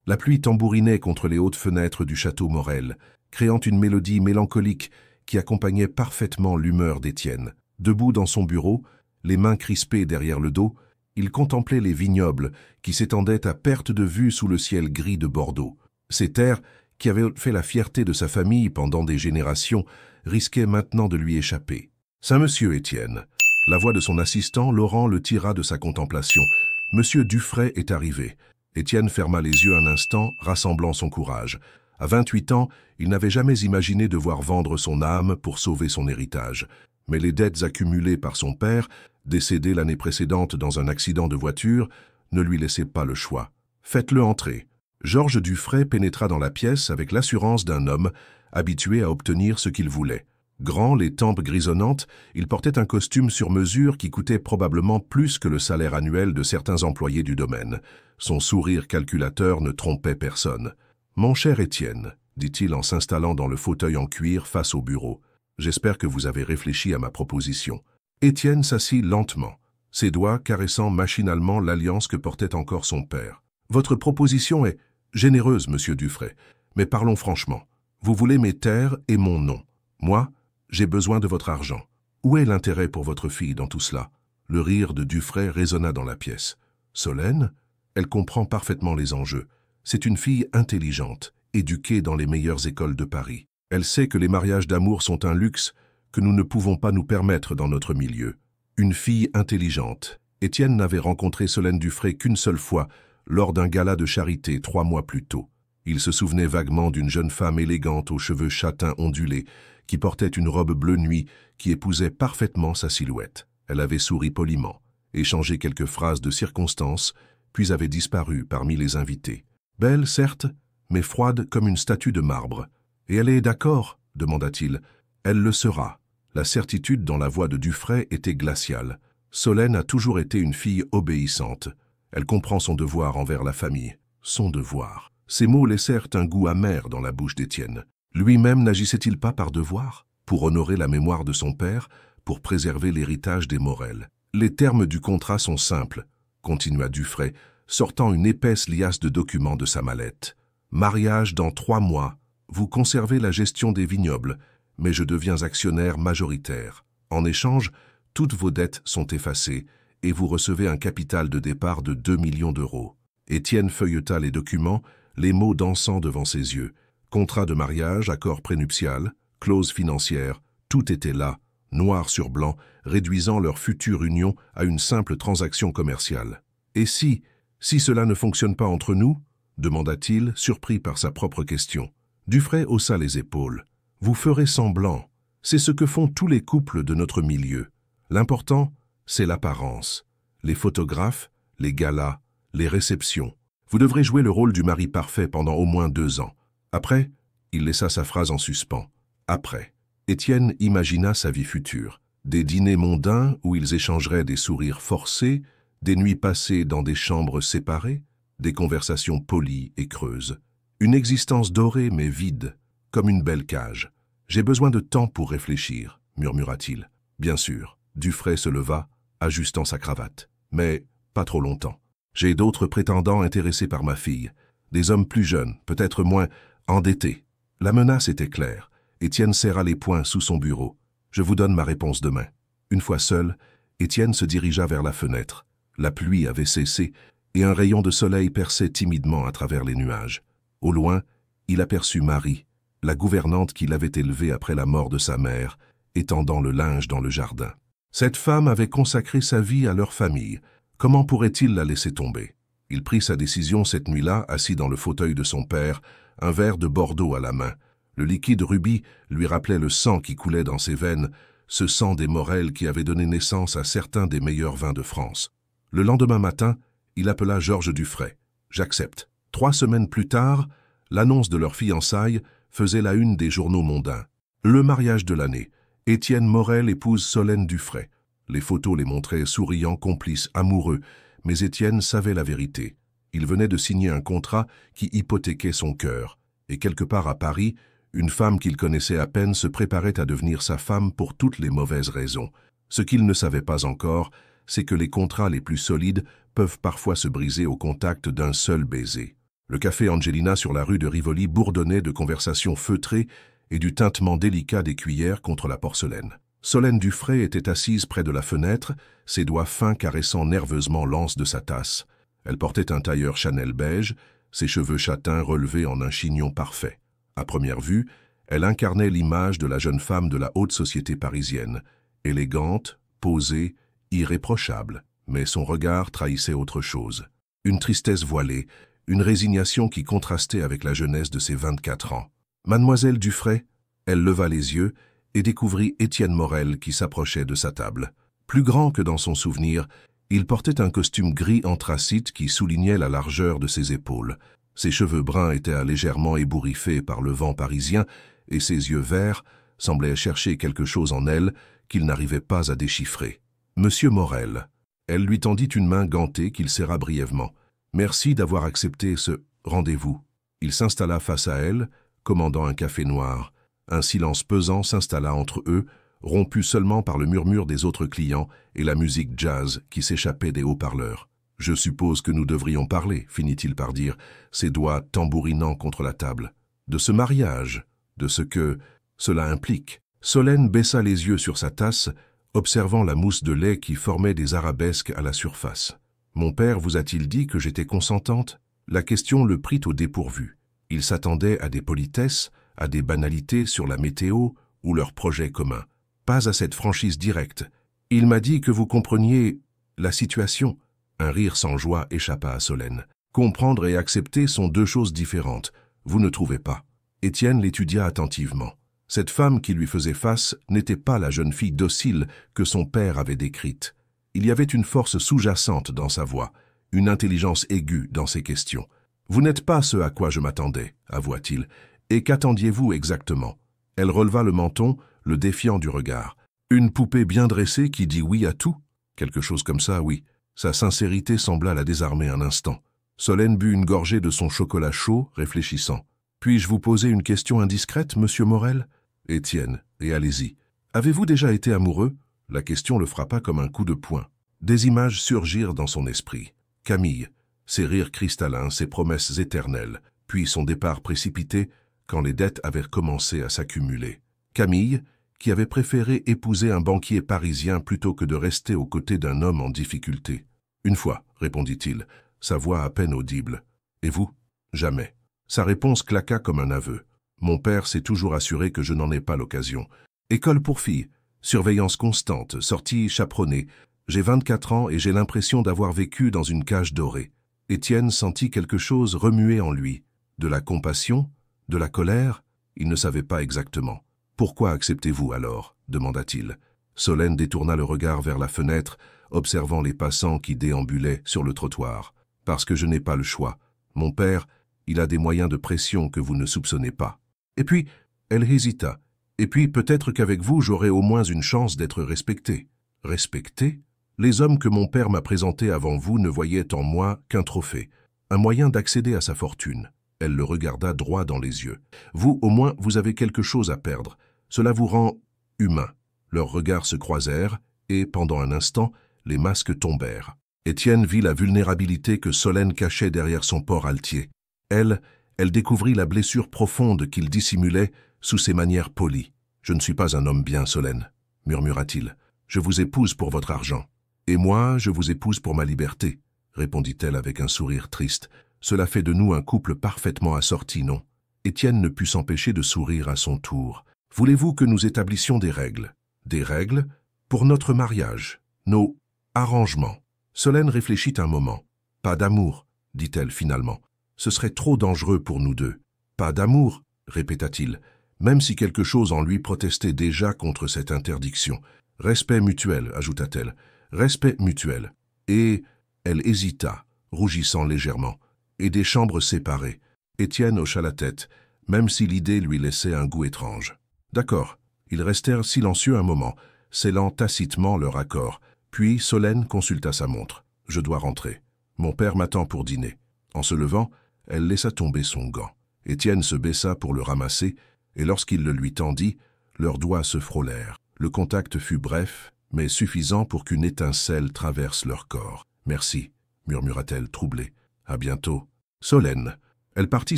La pluie tambourinait contre les hautes fenêtres du château Morel, créant une mélodie mélancolique qui accompagnait parfaitement l'humeur d'Étienne. Debout dans son bureau, les mains crispées derrière le dos, il contemplait les vignobles qui s'étendaient à perte de vue sous le ciel gris de Bordeaux. Ces terres, qui avaient fait la fierté de sa famille pendant des générations, risquaient maintenant de lui échapper. « Saint Monsieur Étienne !» La voix de son assistant, Laurent, le tira de sa contemplation. « Monsieur Dufray est arrivé. » Étienne ferma les yeux un instant, rassemblant son courage. À 28 ans, il n'avait jamais imaginé devoir vendre son âme pour sauver son héritage. Mais les dettes accumulées par son père, décédé l'année précédente dans un accident de voiture, ne lui laissaient pas le choix. « Faites-le entrer. » Georges Dufray pénétra dans la pièce avec l'assurance d'un homme habitué à obtenir ce qu'il voulait. Grand, les tempes grisonnantes, il portait un costume sur mesure qui coûtait probablement plus que le salaire annuel de certains employés du domaine. Son sourire calculateur ne trompait personne. « Mon cher Étienne, » dit-il en s'installant dans le fauteuil en cuir face au bureau, « j'espère que vous avez réfléchi à ma proposition. » Étienne s'assit lentement, ses doigts caressant machinalement l'alliance que portait encore son père. « Votre proposition est généreuse, monsieur Dufray, mais parlons franchement. Vous voulez mes terres et mon nom. Moi, j'ai besoin de votre argent. Où est l'intérêt pour votre fille dans tout cela ?» Le rire de Dufray résonna dans la pièce. « Solène, elle comprend parfaitement les enjeux. C'est une fille intelligente, éduquée dans les meilleures écoles de Paris. Elle sait que les mariages d'amour sont un luxe que nous ne pouvons pas nous permettre dans notre milieu. Une fille intelligente. » Étienne n'avait rencontré Solène Dufray qu'une seule fois, lors d'un gala de charité 3 mois plus tôt. Il se souvenait vaguement d'une jeune femme élégante aux cheveux châtains ondulés, qui portait une robe bleu nuit qui épousait parfaitement sa silhouette. Elle avait souri poliment, échangé quelques phrases de circonstance, puis avait disparu parmi les invités. Belle, certes, mais froide comme une statue de marbre. « Et elle est d'accord ?» demanda-t-il. « Elle le sera. » La certitude dans la voix de Dufray était glaciale. Solène a toujours été une fille obéissante. Elle comprend son devoir envers la famille. Son devoir. Ces mots laissèrent un goût amer dans la bouche d'Étienne. Lui-même n'agissait-il pas par devoir, pour honorer la mémoire de son père, pour préserver l'héritage des Morel? Les termes du contrat sont simples, continua Dufray, sortant une épaisse liasse de documents de sa mallette. Mariage dans 3 mois. Vous conservez la gestion des vignobles, mais je deviens actionnaire majoritaire. En échange, toutes vos dettes sont effacées et vous recevez un capital de départ de 2 millions d'euros. Étienne feuilleta les documents, les mots dansant devant ses yeux. Contrat de mariage, accord prénuptial, clause financière, tout était là, noir sur blanc, réduisant leur future union à une simple transaction commerciale. « Et si cela ne fonctionne pas entre nous ?» demanda-t-il, surpris par sa propre question. Dufray haussa les épaules. « Vous ferez semblant. C'est ce que font tous les couples de notre milieu. L'important, c'est l'apparence. Les photographes, les galas, les réceptions. Vous devrez jouer le rôle du mari parfait pendant au moins 2 ans. Après, il laissa sa phrase en suspens. Après. Étienne imagina sa vie future. Des dîners mondains où ils échangeraient des sourires forcés, des nuits passées dans des chambres séparées, des conversations polies et creuses. Une existence dorée mais vide, comme une belle cage. « J'ai besoin de temps pour réfléchir », murmura-t-il. « Bien sûr. » Dufray se leva, ajustant sa cravate. « Mais pas trop longtemps. J'ai d'autres prétendants intéressés par ma fille. Des hommes plus jeunes, peut-être moins endettés. » La menace était claire. Étienne serra les poings sous son bureau. « Je vous donne ma réponse demain. » Une fois seul, Étienne se dirigea vers la fenêtre. La pluie avait cessé et un rayon de soleil perçait timidement à travers les nuages. Au loin, il aperçut Marie, la gouvernante qui l'avait élevée après la mort de sa mère, étendant le linge dans le jardin. Cette femme avait consacré sa vie à leur famille. Comment pourrait-il la laisser tomber? Il prit sa décision cette nuit-là, assis dans le fauteuil de son père, un verre de Bordeaux à la main. Le liquide rubis lui rappelait le sang qui coulait dans ses veines, ce sang des Morel qui avait donné naissance à certains des meilleurs vins de France. Le lendemain matin, il appela Georges Dufray. « J'accepte. » 3 semaines plus tard, l'annonce de leur fiançailles faisait la une des journaux mondains. Le mariage de l'année. Étienne Morel épouse Solène Dufray. Les photos les montraient souriants, complices, amoureux, mais Étienne savait la vérité. Il venait de signer un contrat qui hypothéquait son cœur. Et quelque part à Paris, une femme qu'il connaissait à peine se préparait à devenir sa femme pour toutes les mauvaises raisons. Ce qu'il ne savait pas encore, c'est que les contrats les plus solides peuvent parfois se briser au contact d'un seul baiser. Le café Angelina sur la rue de Rivoli bourdonnait de conversations feutrées et du tintement délicat des cuillères contre la porcelaine. Solène Dufray était assise près de la fenêtre, ses doigts fins caressant nerveusement l'anse de sa tasse. Elle portait un tailleur Chanel beige, ses cheveux châtains relevés en un chignon parfait. À première vue, elle incarnait l'image de la jeune femme de la haute société parisienne, élégante, posée, irréprochable. Mais son regard trahissait autre chose. Une tristesse voilée, une résignation qui contrastait avec la jeunesse de ses 24 ans. Mademoiselle Dufray, elle leva les yeux et découvrit Étienne Morel qui s'approchait de sa table. Plus grand que dans son souvenir, il portait un costume gris anthracite qui soulignait la largeur de ses épaules. Ses cheveux bruns étaient légèrement ébouriffés par le vent parisien et ses yeux verts semblaient chercher quelque chose en elle qu'il n'arrivait pas à déchiffrer. « Monsieur Morel ». Elle lui tendit une main gantée qu'il serra brièvement. « Merci d'avoir accepté ce rendez-vous. » Il s'installa face à elle, commandant un café noir. Un silence pesant s'installa entre eux, rompu seulement par le murmure des autres clients et la musique jazz qui s'échappait des haut-parleurs. « Je suppose que nous devrions parler, » finit-il par dire, ses doigts tambourinant contre la table. « De ce mariage, de ce que cela implique. » Solène baissa les yeux sur sa tasse, observant la mousse de lait qui formait des arabesques à la surface. « Mon père vous a-t-il dit que j'étais consentante ?» La question le prit au dépourvu. Il s'attendait à des politesses, à des banalités sur la météo ou leurs projets communs. Pas à cette franchise directe. « Il m'a dit que vous compreniez la situation. » Un rire sans joie échappa à Solène. « Comprendre et accepter sont deux choses différentes. Vous ne trouvez pas ?» Étienne l'étudia attentivement. Cette femme qui lui faisait face n'était pas la jeune fille docile que son père avait décrite. Il y avait une force sous-jacente dans sa voix, une intelligence aiguë dans ses questions. « Vous n'êtes pas ce à quoi je m'attendais, » avoua-t-il. « Et qu'attendiez-vous exactement ?» Elle releva le menton, le défiant du regard. « Une poupée bien dressée qui dit oui à tout ?» Quelque chose comme ça, oui. Sa sincérité sembla la désarmer un instant. Solène but une gorgée de son chocolat chaud, réfléchissant. « Puis-je vous poser une question indiscrète, monsieur Morel ?» « Étienne, et allez-y. Avez-vous déjà été amoureux ?» La question le frappa comme un coup de poing. Des images surgirent dans son esprit. Camille, ses rires cristallins, ses promesses éternelles, puis son départ précipité quand les dettes avaient commencé à s'accumuler. Camille, qui avait préféré épouser un banquier parisien plutôt que de rester aux côtés d'un homme en difficulté. « Une fois, » répondit-il, sa voix à peine audible. « Et vous ?»« Jamais. » Sa réponse claqua comme un aveu. Mon père s'est toujours assuré que je n'en ai pas l'occasion. École pour filles, surveillance constante, sortie chaperonnée. J'ai 24 ans et j'ai l'impression d'avoir vécu dans une cage dorée. Étienne sentit quelque chose remuer en lui. De la compassion? De la colère? Il ne savait pas exactement. « Pourquoi acceptez-vous alors ?» demanda-t-il. Solène détourna le regard vers la fenêtre, observant les passants qui déambulaient sur le trottoir. « Parce que je n'ai pas le choix. Mon père, il a des moyens de pression que vous ne soupçonnez pas. » Et puis, elle hésita. Et puis, peut-être qu'avec vous, j'aurai au moins une chance d'être respectée. Respectée? Les hommes que mon père m'a présentés avant vous ne voyaient en moi qu'un trophée, un moyen d'accéder à sa fortune. Elle le regarda droit dans les yeux. Vous, au moins, vous avez quelque chose à perdre. Cela vous rend humain. Leurs regards se croisèrent et, pendant un instant, les masques tombèrent. Étienne vit la vulnérabilité que Solène cachait derrière son port altier. Elle découvrit la blessure profonde qu'il dissimulait sous ses manières polies. « Je ne suis pas un homme bien, Solène, » murmura-t-il. « Je vous épouse pour votre argent. Et moi, je vous épouse pour ma liberté, » répondit-elle avec un sourire triste. « Cela fait de nous un couple parfaitement assorti, non ?» Étienne ne put s'empêcher de sourire à son tour. « Voulez-vous que nous établissions des règles? Des règles pour notre mariage, nos arrangements. » Solène réfléchit un moment. « Pas d'amour, » dit-elle finalement. « Ce serait trop dangereux pour nous deux. »« Pas d'amour, » répéta-t-il, même si quelque chose en lui protestait déjà contre cette interdiction. « Respect mutuel, » ajouta-t-elle. « Respect mutuel. » Et elle hésita, rougissant légèrement. Et des chambres séparées. Étienne hocha la tête, même si l'idée lui laissait un goût étrange. « D'accord. » Ils restèrent silencieux un moment, scellant tacitement leur accord. Puis Solène consulta sa montre. « Je dois rentrer. Mon père m'attend pour dîner. » En se levant, elle laissa tomber son gant. Étienne se baissa pour le ramasser, et lorsqu'il le lui tendit, leurs doigts se frôlèrent. Le contact fut bref, mais suffisant pour qu'une étincelle traverse leur corps. « Merci, » murmura-t-elle troublée. « À bientôt. » Solène, Elle partit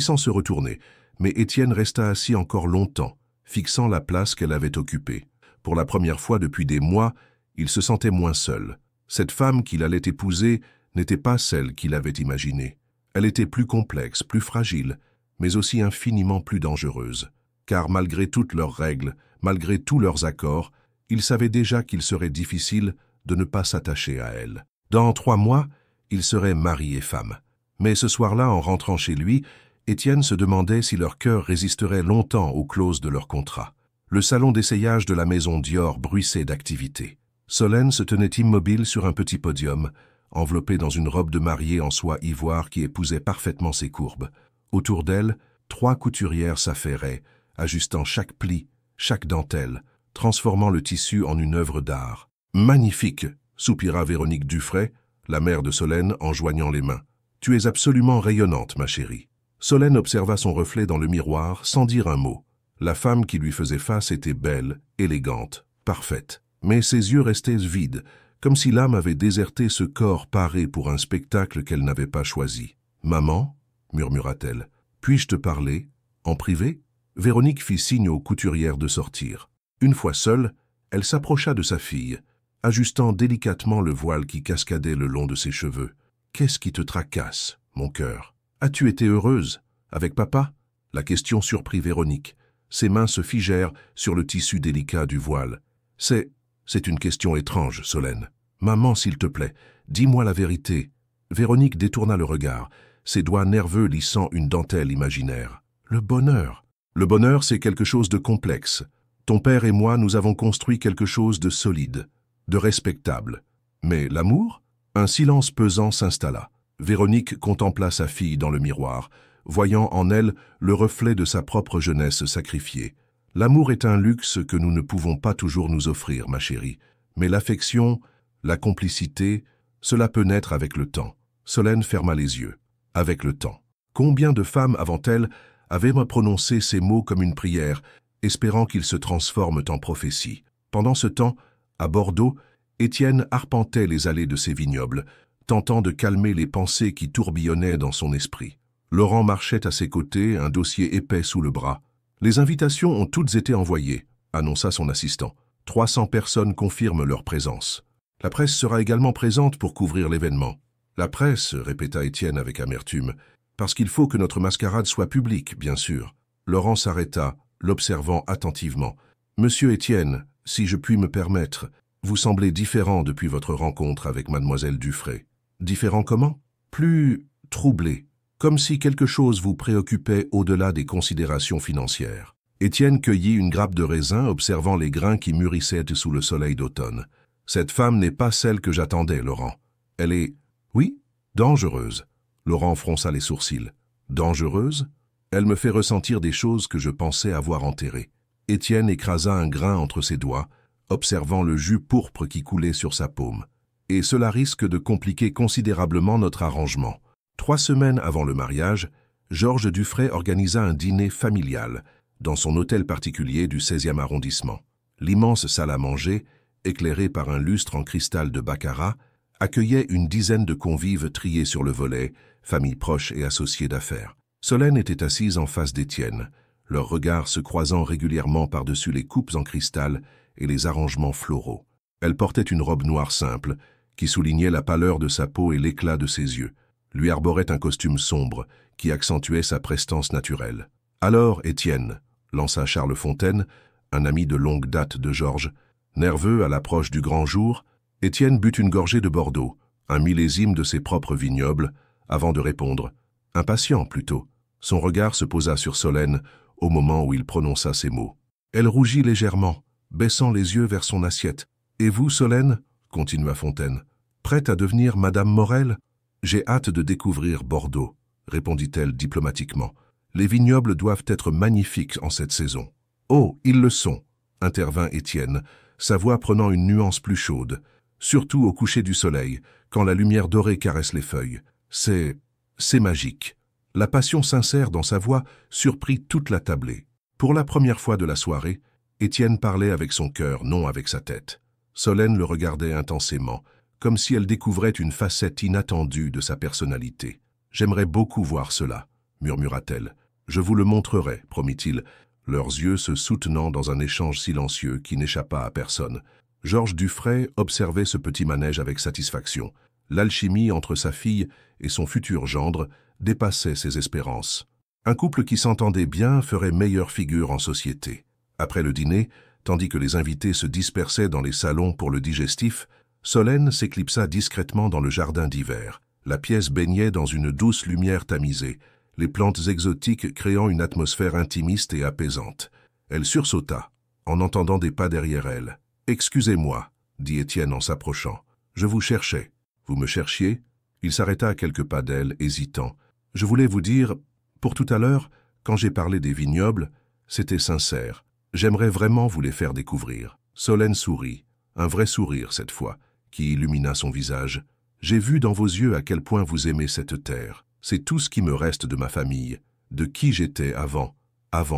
sans se retourner, mais Étienne resta assis encore longtemps, fixant la place qu'elle avait occupée. Pour la première fois depuis des mois, il se sentait moins seul. Cette femme qu'il allait épouser n'était pas celle qu'il avait imaginée. Elle était plus complexe, plus fragile, mais aussi infiniment plus dangereuse. Car malgré toutes leurs règles, malgré tous leurs accords, il savait déjà qu'il serait difficile de ne pas s'attacher à elle. Dans 3 mois, ils seraient mari et femme. Mais ce soir-là, en rentrant chez lui, Étienne se demandait si leur cœur résisterait longtemps aux clauses de leur contrat. Le salon d'essayage de la maison Dior bruissait d'activité. Solène se tenait immobile sur un petit podium, enveloppée dans une robe de mariée en soie ivoire qui épousait parfaitement ses courbes. Autour d'elle, 3 couturières s'affairaient, ajustant chaque pli, chaque dentelle, transformant le tissu en une œuvre d'art. « Magnifique !» soupira Véronique Dufray, la mère de Solène, en joignant les mains. « Tu es absolument rayonnante, ma chérie. » Solène observa son reflet dans le miroir sans dire un mot. La femme qui lui faisait face était belle, élégante, parfaite. Mais ses yeux restaient vides, comme si l'âme avait déserté ce corps paré pour un spectacle qu'elle n'avait pas choisi. « Maman ?» murmura-t-elle. « Puis-je te parler? En privé ?» Véronique fit signe aux couturières de sortir. Une fois seule, elle s'approcha de sa fille, ajustant délicatement le voile qui cascadait le long de ses cheveux. « Qu'est-ce qui te tracasse, mon cœur? As-tu été heureuse? Avec papa ?» La question surprit Véronique. Ses mains se figèrent sur le tissu délicat du voile. « C'est une question étrange, Solène. Maman, s'il te plaît, dis-moi la vérité. » Véronique détourna le regard, ses doigts nerveux lissant une dentelle imaginaire. « Le bonheur. Le bonheur, c'est quelque chose de complexe. Ton père et moi, nous avons construit quelque chose de solide, de respectable. Mais l'amour ?» Un silence pesant s'installa. Véronique contempla sa fille dans le miroir, voyant en elle le reflet de sa propre jeunesse sacrifiée. L'amour est un luxe que nous ne pouvons pas toujours nous offrir, ma chérie. Mais l'affection, la complicité, cela peut naître avec le temps. Solène ferma les yeux. Avec le temps. Combien de femmes avant elle avaient prononcé ces mots comme une prière, espérant qu'ils se transforment en prophétie. Pendant ce temps, à Bordeaux, Étienne arpentait les allées de ses vignobles, tentant de calmer les pensées qui tourbillonnaient dans son esprit. Laurent marchait à ses côtés, un dossier épais sous le bras. « Les invitations ont toutes été envoyées », annonça son assistant. « 300 personnes confirment leur présence. La presse sera également présente pour couvrir l'événement. »« La presse », répéta Étienne avec amertume, « parce qu'il faut que notre mascarade soit publique, bien sûr. » Laurent s'arrêta, l'observant attentivement. « Monsieur Étienne, si je puis me permettre, vous semblez différent depuis votre rencontre avec mademoiselle Dufray. » « Différent comment ?»« Plus troublé. Comme si quelque chose vous préoccupait au-delà des considérations financières. » Étienne cueillit une grappe de raisin, observant les grains qui mûrissaient sous le soleil d'automne. « Cette femme n'est pas celle que j'attendais, Laurent. Elle est... oui, dangereuse. » Laurent fronça les sourcils. « Dangereuse ? Elle me fait ressentir des choses que je pensais avoir enterrées. » Étienne écrasa un grain entre ses doigts, observant le jus pourpre qui coulait sur sa paume. « Et cela risque de compliquer considérablement notre arrangement. » 3 semaines avant le mariage, Georges Dufray organisa un dîner familial dans son hôtel particulier du 16e arrondissement. L'immense salle à manger, éclairée par un lustre en cristal de baccarat, accueillait une dizaine de convives triés sur le volet, familles proches et associés d'affaires. Solène était assise en face d'Étienne, leurs regards se croisant régulièrement par-dessus les coupes en cristal et les arrangements floraux. Elle portait une robe noire simple, qui soulignait la pâleur de sa peau et l'éclat de ses yeux. Lui arborait un costume sombre qui accentuait sa prestance naturelle. « Alors, Étienne » lança Charles Fontaine, un ami de longue date de Georges. Nerveux à l'approche du grand jour, Étienne but une gorgée de Bordeaux, un millésime de ses propres vignobles, avant de répondre. Impatient plutôt. Son regard se posa sur Solène au moment où il prononça ces mots. Elle rougit légèrement, baissant les yeux vers son assiette. « Et vous, Solène » continua Fontaine. « Prête à devenir Madame Morel ?»« J'ai hâte de découvrir Bordeaux, » répondit-elle diplomatiquement. « Les vignobles doivent être magnifiques en cette saison. »« Oh, ils le sont !» intervint Étienne, sa voix prenant une nuance plus chaude, surtout au coucher du soleil, quand la lumière dorée caresse les feuilles. « C'est magique. » La passion sincère dans sa voix surprit toute la tablée. Pour la première fois de la soirée, Étienne parlait avec son cœur, non avec sa tête. Solène le regardait intensément, comme si elle découvrait une facette inattendue de sa personnalité. « J'aimerais beaucoup voir cela. » murmura-t-elle. Je vous le montrerai, promit-il, leurs yeux se soutenant dans un échange silencieux qui n'échappa à personne. Georges Dufray observait ce petit manège avec satisfaction. L'alchimie entre sa fille et son futur gendre dépassait ses espérances. Un couple qui s'entendait bien ferait meilleure figure en société. Après le dîner, tandis que les invités se dispersaient dans les salons pour le digestif, Solène s'éclipsa discrètement dans le jardin d'hiver. La pièce baignait dans une douce lumière tamisée, les plantes exotiques créant une atmosphère intimiste et apaisante. Elle sursauta, en entendant des pas derrière elle. « Excusez-moi, » dit Étienne en s'approchant. « Je vous cherchais. »« Vous me cherchiez ?» Il s'arrêta à quelques pas d'elle, hésitant. « Je voulais vous dire, pour tout à l'heure, quand j'ai parlé des vignobles, c'était sincère. J'aimerais vraiment vous les faire découvrir. » Solène sourit, un vrai sourire cette fois, qui illumina son visage. « J'ai vu dans vos yeux à quel point vous aimez cette terre. C'est tout ce qui me reste de ma famille, de qui j'étais avant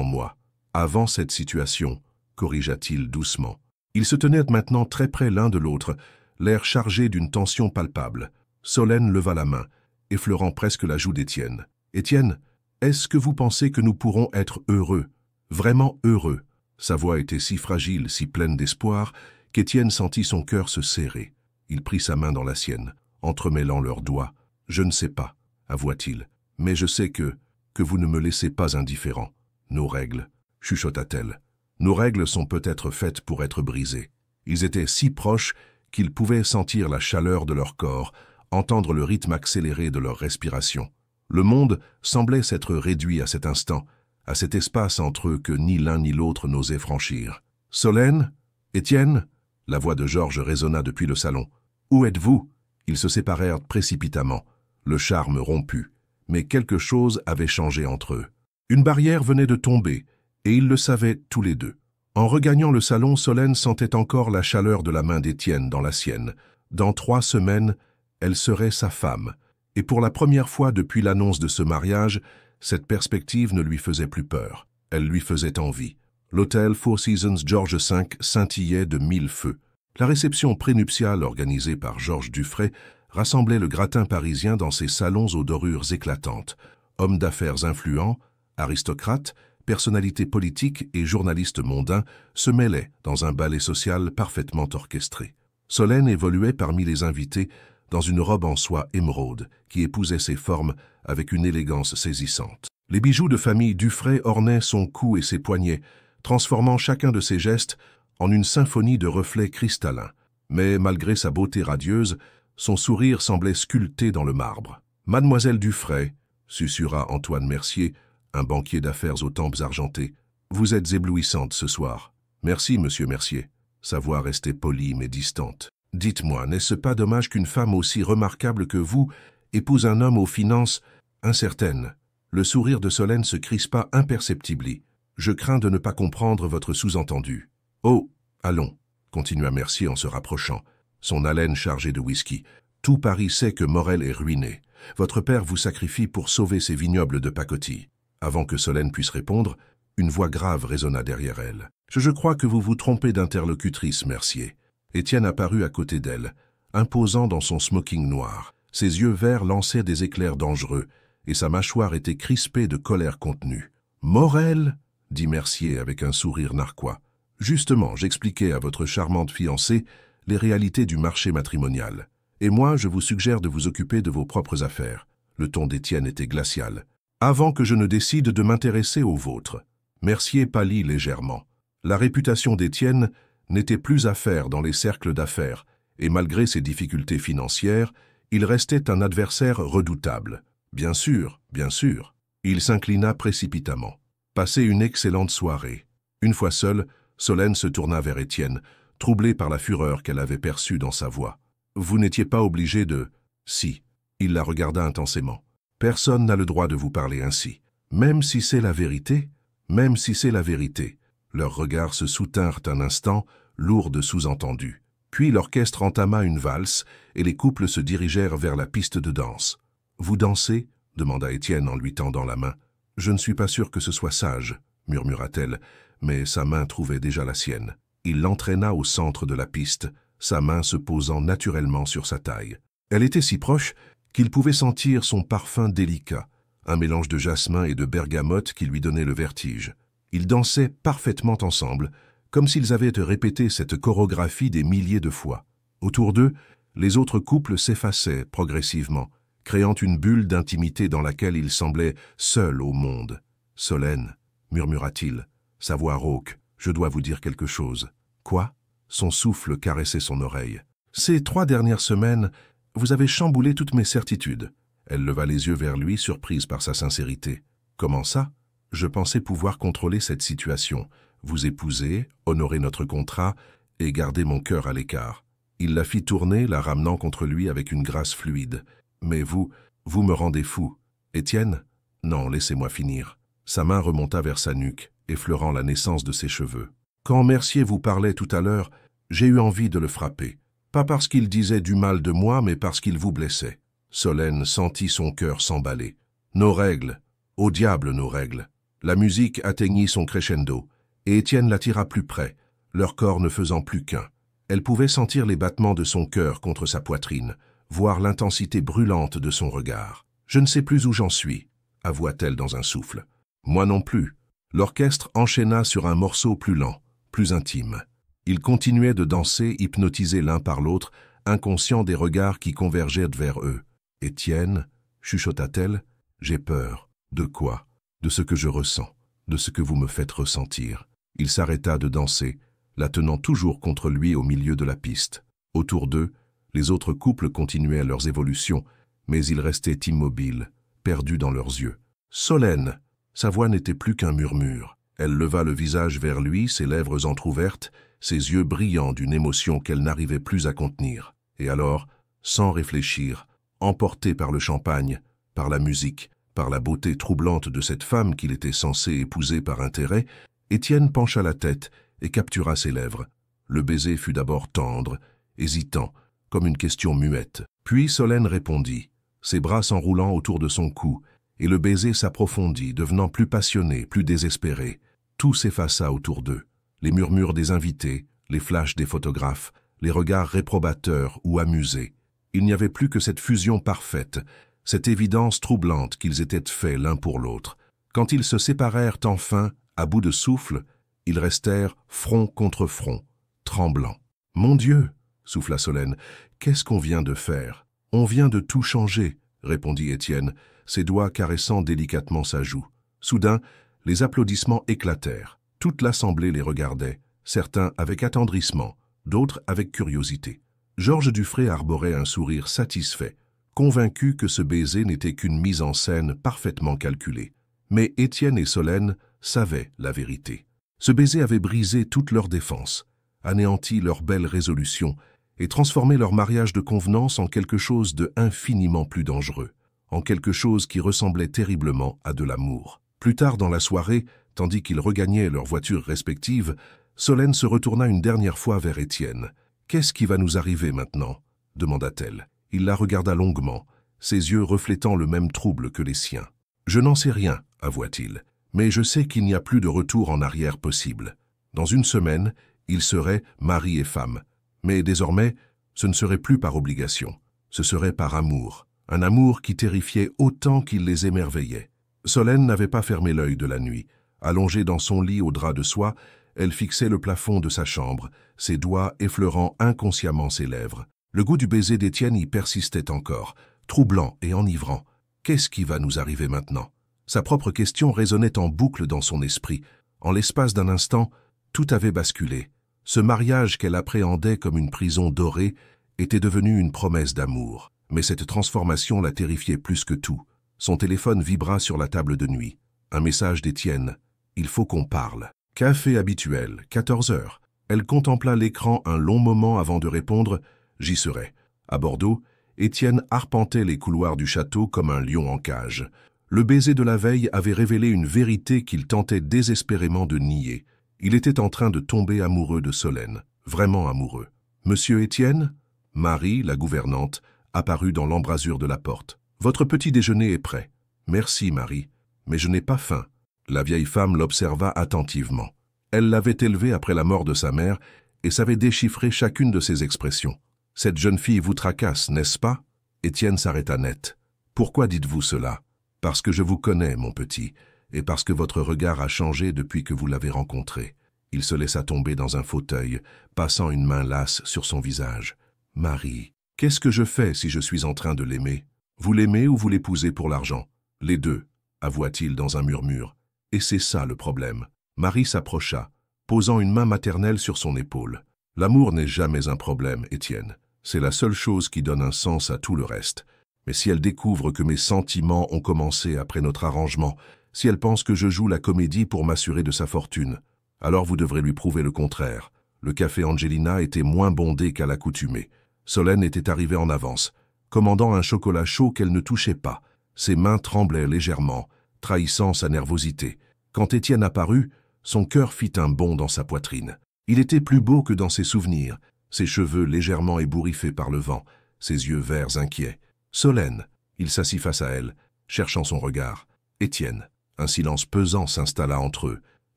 moi, avant cette situation, » corrigea-t-il doucement. Ils se tenaient maintenant très près l'un de l'autre, l'air chargé d'une tension palpable. Solène leva la main, effleurant presque la joue d'Étienne. « Étienne, est-ce que vous pensez que nous pourrons être heureux, vraiment heureux ?» Sa voix était si fragile, si pleine d'espoir, qu'Étienne sentit son cœur se serrer. Il prit sa main dans la sienne, entremêlant leurs doigts. « Je ne sais pas, » avoua-t-il, « mais je sais que vous ne me laissez pas indifférent. Nos règles, » chuchota-t-elle, « nos règles sont peut-être faites pour être brisées. » Ils étaient si proches qu'ils pouvaient sentir la chaleur de leur corps, entendre le rythme accéléré de leur respiration. Le monde semblait s'être réduit à cet instant, à cet espace entre eux que ni l'un ni l'autre n'osait franchir. « Solène? Étienne ?» La voix de Georges résonna depuis le salon. « Où êtes-vous » Ils se séparèrent précipitamment, le charme rompu, mais quelque chose avait changé entre eux. Une barrière venait de tomber, et ils le savaient tous les deux. En regagnant le salon, Solène sentait encore la chaleur de la main d'Étienne dans la sienne. Dans 3 semaines, elle serait sa femme, et pour la première fois depuis l'annonce de ce mariage, cette perspective ne lui faisait plus peur. Elle lui faisait envie. L'hôtel Four Seasons George V scintillait de 1000 feux. La réception prénuptiale organisée par Georges Dufray rassemblait le gratin parisien dans ses salons aux dorures éclatantes. Hommes d'affaires influents, aristocrates, personnalités politiques et journalistes mondains se mêlaient dans un ballet social parfaitement orchestré. Solène évoluait parmi les invités dans une robe en soie émeraude qui épousait ses formes avec une élégance saisissante. Les bijoux de famille Dufray ornaient son cou et ses poignets, transformant chacun de ses gestes en une symphonie de reflets cristallins. Mais malgré sa beauté radieuse, son sourire semblait sculpté dans le marbre. « Mademoiselle Dufray » susurra Antoine Mercier, un banquier d'affaires aux tempes argentées, « vous êtes éblouissante ce soir. »« Merci, monsieur Mercier. » Sa voix restait polie mais distante. « Dites-moi, n'est-ce pas dommage qu'une femme aussi remarquable que vous épouse un homme aux finances incertaines ?» Le sourire de Solène se crispa imperceptiblement. « Je crains de ne pas comprendre votre sous-entendu. »« Oh, allons, » continua Mercier en se rapprochant, son haleine chargée de whisky. « Tout Paris sait que Morel est ruiné. Votre père vous sacrifie pour sauver ses vignobles de pacotille. » Avant que Solène puisse répondre, une voix grave résonna derrière elle. « Je crois que vous vous trompez d'interlocutrice, Mercier. » Étienne apparut à côté d'elle, imposant dans son smoking noir. Ses yeux verts lançaient des éclairs dangereux, et sa mâchoire était crispée de colère contenue. « Morel ?» dit Mercier avec un sourire narquois. « Justement, j'expliquais à votre charmante fiancée les réalités du marché matrimonial. Et moi, je vous suggère de vous occuper de vos propres affaires. » Le ton d'Étienne était glacial. « Avant que je ne décide de m'intéresser aux vôtres. » Mercier pâlit légèrement. La réputation d'Étienne n'était plus à faire dans les cercles d'affaires, et malgré ses difficultés financières, il restait un adversaire redoutable. Bien sûr, bien sûr. Il s'inclina précipitamment. Passé une excellente soirée. Une fois seule, Solène se tourna vers Étienne, troublée par la fureur qu'elle avait perçue dans sa voix. « Vous n'étiez pas obligé de... » « Si. » Il la regarda intensément. « Personne n'a le droit de vous parler ainsi. Même si c'est la vérité, même si c'est la vérité. » Leurs regards se soutinrent un instant, lourds de sous-entendus. Puis l'orchestre entama une valse et les couples se dirigèrent vers la piste de danse. « Vous dansez » demanda Étienne en lui tendant la main. « Je ne suis pas sûr que ce soit sage, » murmura-t-elle, mais sa main trouvait déjà la sienne. Il l'entraîna au centre de la piste, sa main se posant naturellement sur sa taille. Elle était si proche qu'il pouvait sentir son parfum délicat, un mélange de jasmin et de bergamote qui lui donnait le vertige. Ils dansaient parfaitement ensemble, comme s'ils avaient répété cette chorégraphie des milliers de fois. Autour d'eux, les autres couples s'effaçaient progressivement, créant une bulle d'intimité dans laquelle ils semblaient seuls au monde. « Solène, murmura-t-il, sa voix rauque, je dois vous dire quelque chose. »« Quoi ?» Son souffle caressait son oreille. « Ces 3 dernières semaines, vous avez chamboulé toutes mes certitudes. » Elle leva les yeux vers lui, surprise par sa sincérité. « Comment ça ? Je pensais pouvoir contrôler cette situation, vous épouser, honorer notre contrat et garder mon cœur à l'écart. » Il la fit tourner, la ramenant contre lui avec une grâce fluide. « Mais vous me rendez fou. Étienne ? Non, laissez-moi finir. » Sa main remonta vers sa nuque, effleurant la naissance de ses cheveux. « Quand Mercier vous parlait tout à l'heure, j'ai eu envie de le frapper. Pas parce qu'il disait du mal de moi, mais parce qu'il vous blessait. » Solène sentit son cœur s'emballer. « Nos règles. Au diable nos règles. » La musique atteignit son crescendo, et Étienne l'attira plus près, leur corps ne faisant plus qu'un. Elle pouvait sentir les battements de son cœur contre sa poitrine, voir l'intensité brûlante de son regard. « Je ne sais plus où j'en suis, » avoua-t-elle dans un souffle. « Moi non plus. » L'orchestre enchaîna sur un morceau plus lent, plus intime. Ils continuaient de danser, hypnotisés l'un par l'autre, inconscients des regards qui convergeaient vers eux. « Étienne, chuchota-t-elle, j'ai peur. »« De quoi ? » ?»« De ce que je ressens, de ce que vous me faites ressentir. » Il s'arrêta de danser, la tenant toujours contre lui au milieu de la piste. Autour d'eux, les autres couples continuaient leurs évolutions, mais ils restaient immobiles, perdus dans leurs yeux. « Solène !» Sa voix n'était plus qu'un murmure. Elle leva le visage vers lui, ses lèvres entr'ouvertes, ses yeux brillants d'une émotion qu'elle n'arrivait plus à contenir. Et alors, sans réfléchir, emporté par le champagne, par la musique, par la beauté troublante de cette femme qu'il était censé épouser par intérêt, Étienne pencha la tête et captura ses lèvres. Le baiser fut d'abord tendre, hésitant, comme une question muette. Puis Solène répondit, ses bras s'enroulant autour de son cou, et le baiser s'approfondit, devenant plus passionné, plus désespéré. Tout s'effaça autour d'eux. Les murmures des invités, les flashs des photographes, les regards réprobateurs ou amusés. Il n'y avait plus que cette fusion parfaite, cette évidence troublante qu'ils étaient faits l'un pour l'autre. Quand ils se séparèrent enfin, à bout de souffle, ils restèrent front contre front, tremblants. « Mon Dieu !» souffla Solène. « Qu'est-ce qu'on vient de faire ?»« On vient de tout changer, » répondit Étienne, ses doigts caressant délicatement sa joue. Soudain, les applaudissements éclatèrent. Toute l'assemblée les regardait, certains avec attendrissement, d'autres avec curiosité. Georges Dufray arborait un sourire satisfait, convaincu que ce baiser n'était qu'une mise en scène parfaitement calculée. Mais Étienne et Solène savaient la vérité. Ce baiser avait brisé toute leur défense, anéanti leur belle résolution et transformé leur mariage de convenance en quelque chose de infiniment plus dangereux, en quelque chose qui ressemblait terriblement à de l'amour. Plus tard dans la soirée, tandis qu'ils regagnaient leurs voitures respectives, Solène se retourna une dernière fois vers Étienne. « Qu'est-ce qui va nous arriver maintenant ?» demanda-t-elle. Il la regarda longuement, ses yeux reflétant le même trouble que les siens. « Je n'en sais rien, avoua-t-il, mais je sais qu'il n'y a plus de retour en arrière possible. Dans une semaine, ils seraient mari et femme. Mais désormais, ce ne serait plus par obligation. Ce serait par amour. Un amour qui terrifiait autant qu'il les émerveillait. » Solène n'avait pas fermé l'œil de la nuit. Allongée dans son lit au drap de soie, elle fixait le plafond de sa chambre, ses doigts effleurant inconsciemment ses lèvres. Le goût du baiser d'Étienne y persistait encore, troublant et enivrant. Qu'est-ce qui va nous arriver maintenant? Sa propre question résonnait en boucle dans son esprit. En l'espace d'un instant, tout avait basculé. Ce mariage qu'elle appréhendait comme une prison dorée était devenu une promesse d'amour. Mais cette transformation la terrifiait plus que tout. Son téléphone vibra sur la table de nuit. Un message d'Étienne. « Il faut qu'on parle. » Café habituel, 14 heures. Elle contempla l'écran un long moment avant de répondre « J'y serai ». À Bordeaux, Étienne arpentait les couloirs du château comme un lion en cage. Le baiser de la veille avait révélé une vérité qu'il tentait désespérément de nier. Il était en train de tomber amoureux de Solène, vraiment amoureux. « Monsieur Étienne ?» Marie, la gouvernante, apparut dans l'embrasure de la porte. « Votre petit déjeuner est prêt. »« Merci, Marie, mais je n'ai pas faim. » La vieille femme l'observa attentivement. Elle l'avait élevé après la mort de sa mère et savait déchiffrer chacune de ses expressions. « Cette jeune fille vous tracasse, n'est-ce pas ?» Étienne s'arrêta net. « Pourquoi dites-vous cela ?» Parce que je vous connais, mon petit, et parce que votre regard a changé depuis que vous l'avez rencontré. Il se laissa tomber dans un fauteuil, passant une main lasse sur son visage. « Marie, qu'est-ce que je fais si je suis en train de l'aimer? Vous l'aimez ou vous l'épousez pour l'argent? Les deux, avoua-t-il dans un murmure. Et c'est ça le problème. » Marie s'approcha, posant une main maternelle sur son épaule. « L'amour n'est jamais un problème, Étienne. C'est la seule chose qui donne un sens à tout le reste. Mais si elle découvre que mes sentiments ont commencé après notre arrangement, si elle pense que je joue la comédie pour m'assurer de sa fortune, alors vous devrez lui prouver le contraire. » Le café Angelina était moins bondé qu'à l'accoutumée. Solène était arrivée en avance, commandant un chocolat chaud qu'elle ne touchait pas. Ses mains tremblaient légèrement, trahissant sa nervosité. Quand Étienne apparut, son cœur fit un bond dans sa poitrine. Il était plus beau que dans ses souvenirs, ses cheveux légèrement ébouriffés par le vent, ses yeux verts inquiets. « Solène !» Il s'assit face à elle, cherchant son regard. « Étienne !» Un silence pesant s'installa entre eux,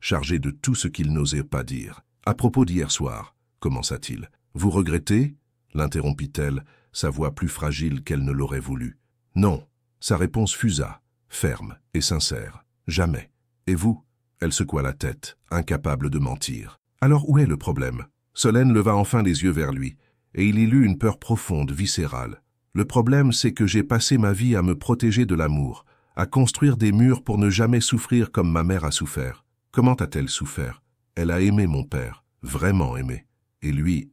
chargé de tout ce qu'il n'osait pas dire. « À propos d'hier soir, commença-t-il. Vous regrettez ?» l'interrompit-elle, sa voix plus fragile qu'elle ne l'aurait voulu. « Non. » Sa réponse fusa, ferme et sincère. « Jamais. Et vous ?» Elle secoua la tête, incapable de mentir. « Alors où est le problème ?» Solène leva enfin les yeux vers lui, et il y lut une peur profonde, viscérale. « Le problème, c'est que j'ai passé ma vie à me protéger de l'amour, à construire des murs pour ne jamais souffrir comme ma mère a souffert. Comment a-t-elle souffert? Elle a aimé mon père, vraiment aimé. Et lui,